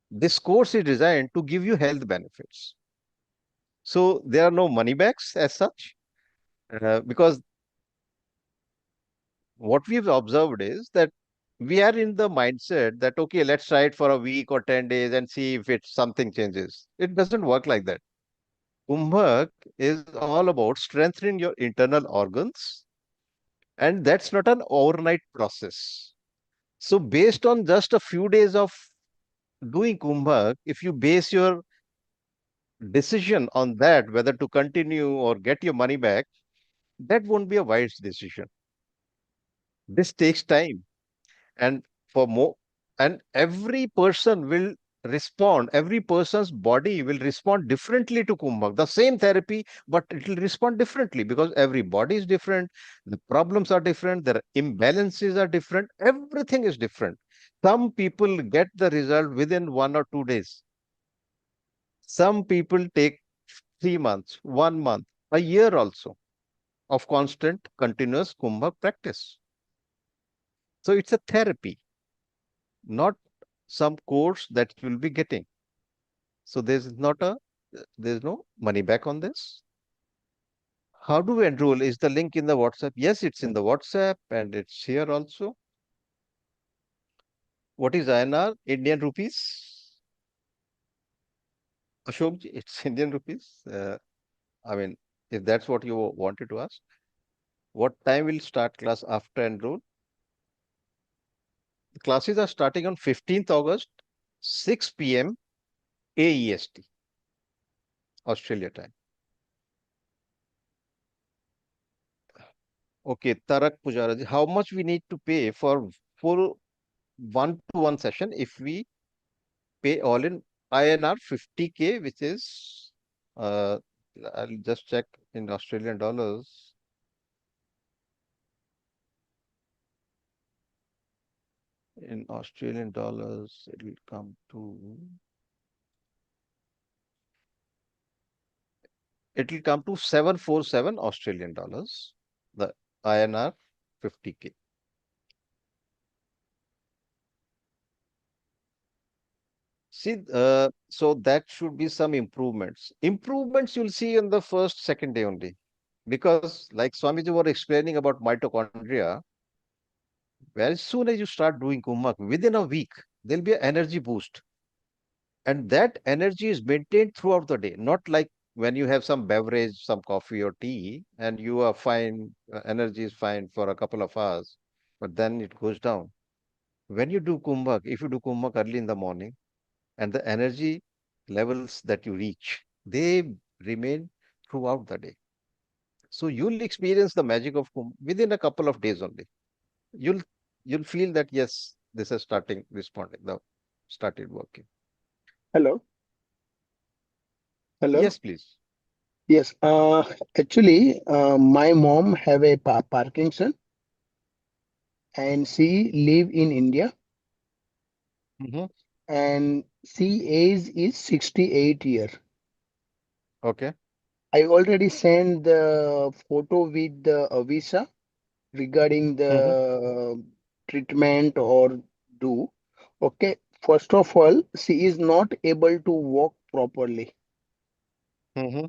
Speaker 4: this course is designed to give you health benefits. So there are no money backs as such, because what we've observed is that we are in the mindset that, okay, let's try it for a week or 10 days and see if something changes. It doesn't work like that. Kumbhak is all about strengthening your internal organs, and that's not an overnight process. So based on just a few days of doing Kumbhak, if you base your decision on that, whether to continue or get your money back, that won't be a wise decision. This takes time. And for more, and every person will respond, every person's body will respond differently to Kumbhak. The same therapy, but it will respond differently because every body is different, the problems are different, their imbalances are different, everything is different. Some people get the result within 1 or 2 days. Some people take 3 months, 1 month, a year also of constant, continuous Kumbhak practice. So it's a therapy, not some course that you will be getting. So there's no money back on this. How do we enroll? Is the link in the WhatsApp? Yes, it's in the WhatsApp and it's here also. What is INR? Indian rupees? Ashok, it's Indian rupees. I mean, if that's what you wanted to ask, what time will start class after enroll? The classes are starting on 15th August, 6 p.m. AEST, Australia time. Okay, Tarak Pujaraji, how much we need to pay for full one-to-one session if we pay all in INR 50K, which is, uh, I'll just check in Australian dollars. In Australian dollars, it will come to 747 Australian dollars, the INR 50K. See, so that should be some improvements. Improvements you'll see in the first, second day only. Because like Swamiji were explaining about mitochondria, as soon as you start doing Kumbhak, within a week, there'll be an energy boost. And that energy is maintained throughout the day, not like when you have some beverage, some coffee or tea, and you are fine, energy is fine for a couple of hours, but then it goes down. When you do Kumbhak, if you do Kumbhak early in the morning, and the energy levels that you reach, they remain throughout the day. So you'll experience the magic of Kumbh within a couple of days only. You'll you'll feel that yes, this is starting responding, the started working.
Speaker 11: Hello. Hello.
Speaker 4: Yes, please.
Speaker 11: Yes. Actually, my mom have a Parkinson, and she live in India,
Speaker 4: Hmm.
Speaker 11: and she age is 68 year.
Speaker 4: Okay.
Speaker 11: I already sent the photo with the visa regarding
Speaker 4: Hmm.
Speaker 11: the treatment or do. Okay. First of all, she is not able to walk properly.
Speaker 4: Hmm.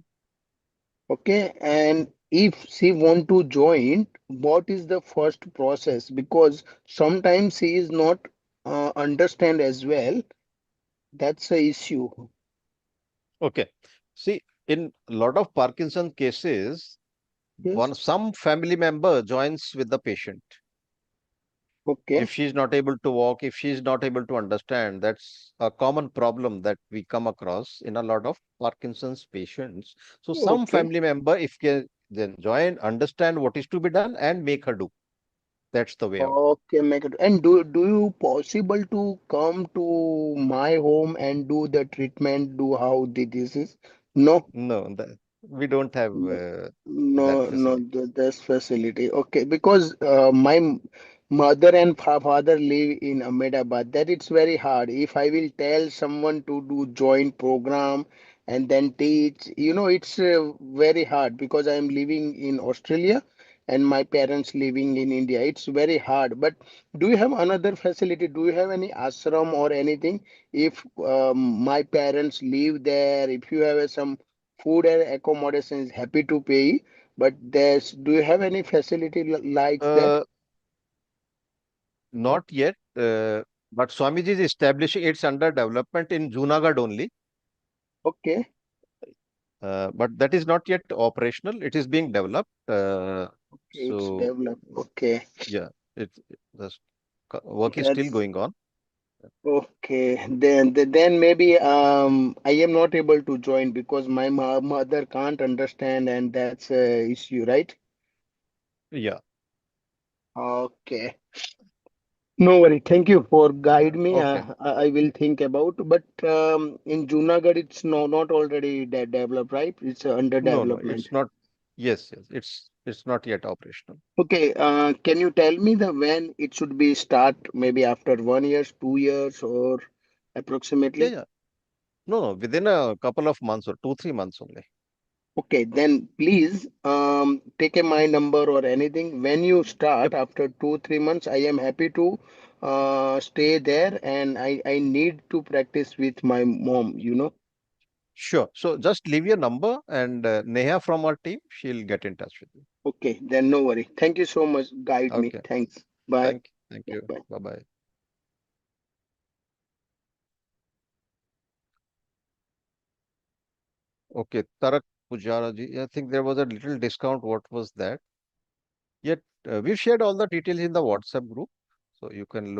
Speaker 11: Okay, and if she want to join, what is the first process? Because sometimes she is not understand as well. That's the issue.
Speaker 4: Okay. See, in a lot of Parkinson cases,
Speaker 11: Yes.
Speaker 4: some family member joins with the patient.
Speaker 11: Okay.
Speaker 4: If she's not able to walk, if she's not able to understand, that's a common problem that we come across in a lot of Parkinson's patients. So some
Speaker 11: Okay.
Speaker 4: family member, if can then join, understand what is to be done and make her do. That's the way out.
Speaker 11: Okay, make it. And do you possible to come to my home and do the treatment? Do how the disease? No.
Speaker 4: No, we don't have that
Speaker 11: No,
Speaker 4: facility.
Speaker 11: that's facility. Okay, because mother and father live in Ahmedabad. That it's very hard. If I will tell someone to do joint program and then teach, it's very hard because I am living in Australia and my parents living in India. It's very hard. But do you have another facility? Do you have any ashram or anything? If my parents live there, if you have some food and accommodation is happy to pay, but do you have any facility like that?
Speaker 4: Uh, Not yet, but Swamiji is establishing, it's under development in Junagadh only.
Speaker 11: Okay,
Speaker 4: But that is not yet operational. It is being developed.
Speaker 11: okay, it's
Speaker 4: So
Speaker 11: developed. Okay,
Speaker 4: yeah, the work is still
Speaker 11: that's
Speaker 4: going on.
Speaker 11: Okay, then maybe I am not able to join because my mother can't understand, and that's a issue, right?
Speaker 4: Yeah.
Speaker 11: Okay, no worry. Thank you for guide me.
Speaker 4: Okay.
Speaker 11: I will think about. But in Junagadh, it's not already developed, right? It's under
Speaker 4: No,
Speaker 11: development.
Speaker 4: it's not. Yes, yes, it's not yet operational.
Speaker 11: Okay, can you tell me the when it should be start? Maybe after 1 years, 2 years, or
Speaker 4: Yeah,
Speaker 11: approximately?
Speaker 4: yeah. No, no, within a couple of months or 2, 3 months only.
Speaker 11: Okay, then please take a my number or anything. When you start
Speaker 4: Yep,
Speaker 11: after 2, 3 months, I am happy to stay there, and I need to practice with my mom.
Speaker 4: sure. So just leave your number and Neha from our team, she'll get in touch with you.
Speaker 11: Okay, then no worry. Thank you so much. Guide me.
Speaker 4: Okay.
Speaker 11: Thanks. Bye.
Speaker 4: Thank
Speaker 11: Yeah,
Speaker 4: you.
Speaker 11: bye.
Speaker 4: Bye bye. Okay, Tarak Pujara ji, I think there was a little discount. What was that? Yet we've shared all the details in the WhatsApp group, so you can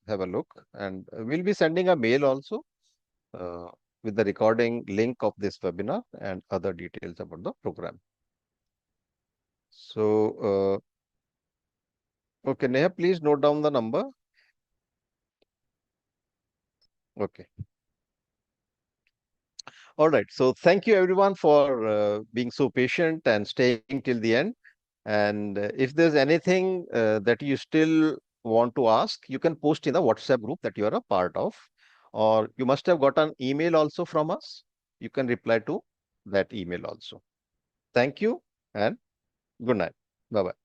Speaker 4: have a look, and we'll be sending a mail also uh, with the recording link of this webinar and other details about the program. So, okay, Neha, please note down the number. Okay. All right. So thank you everyone for being so patient and staying till the end. And if there's anything that you still want to ask, you can post in the WhatsApp group that you are a part of, or you must have got an email also from us. You can reply to that email also. Thank you and good night. Bye bye.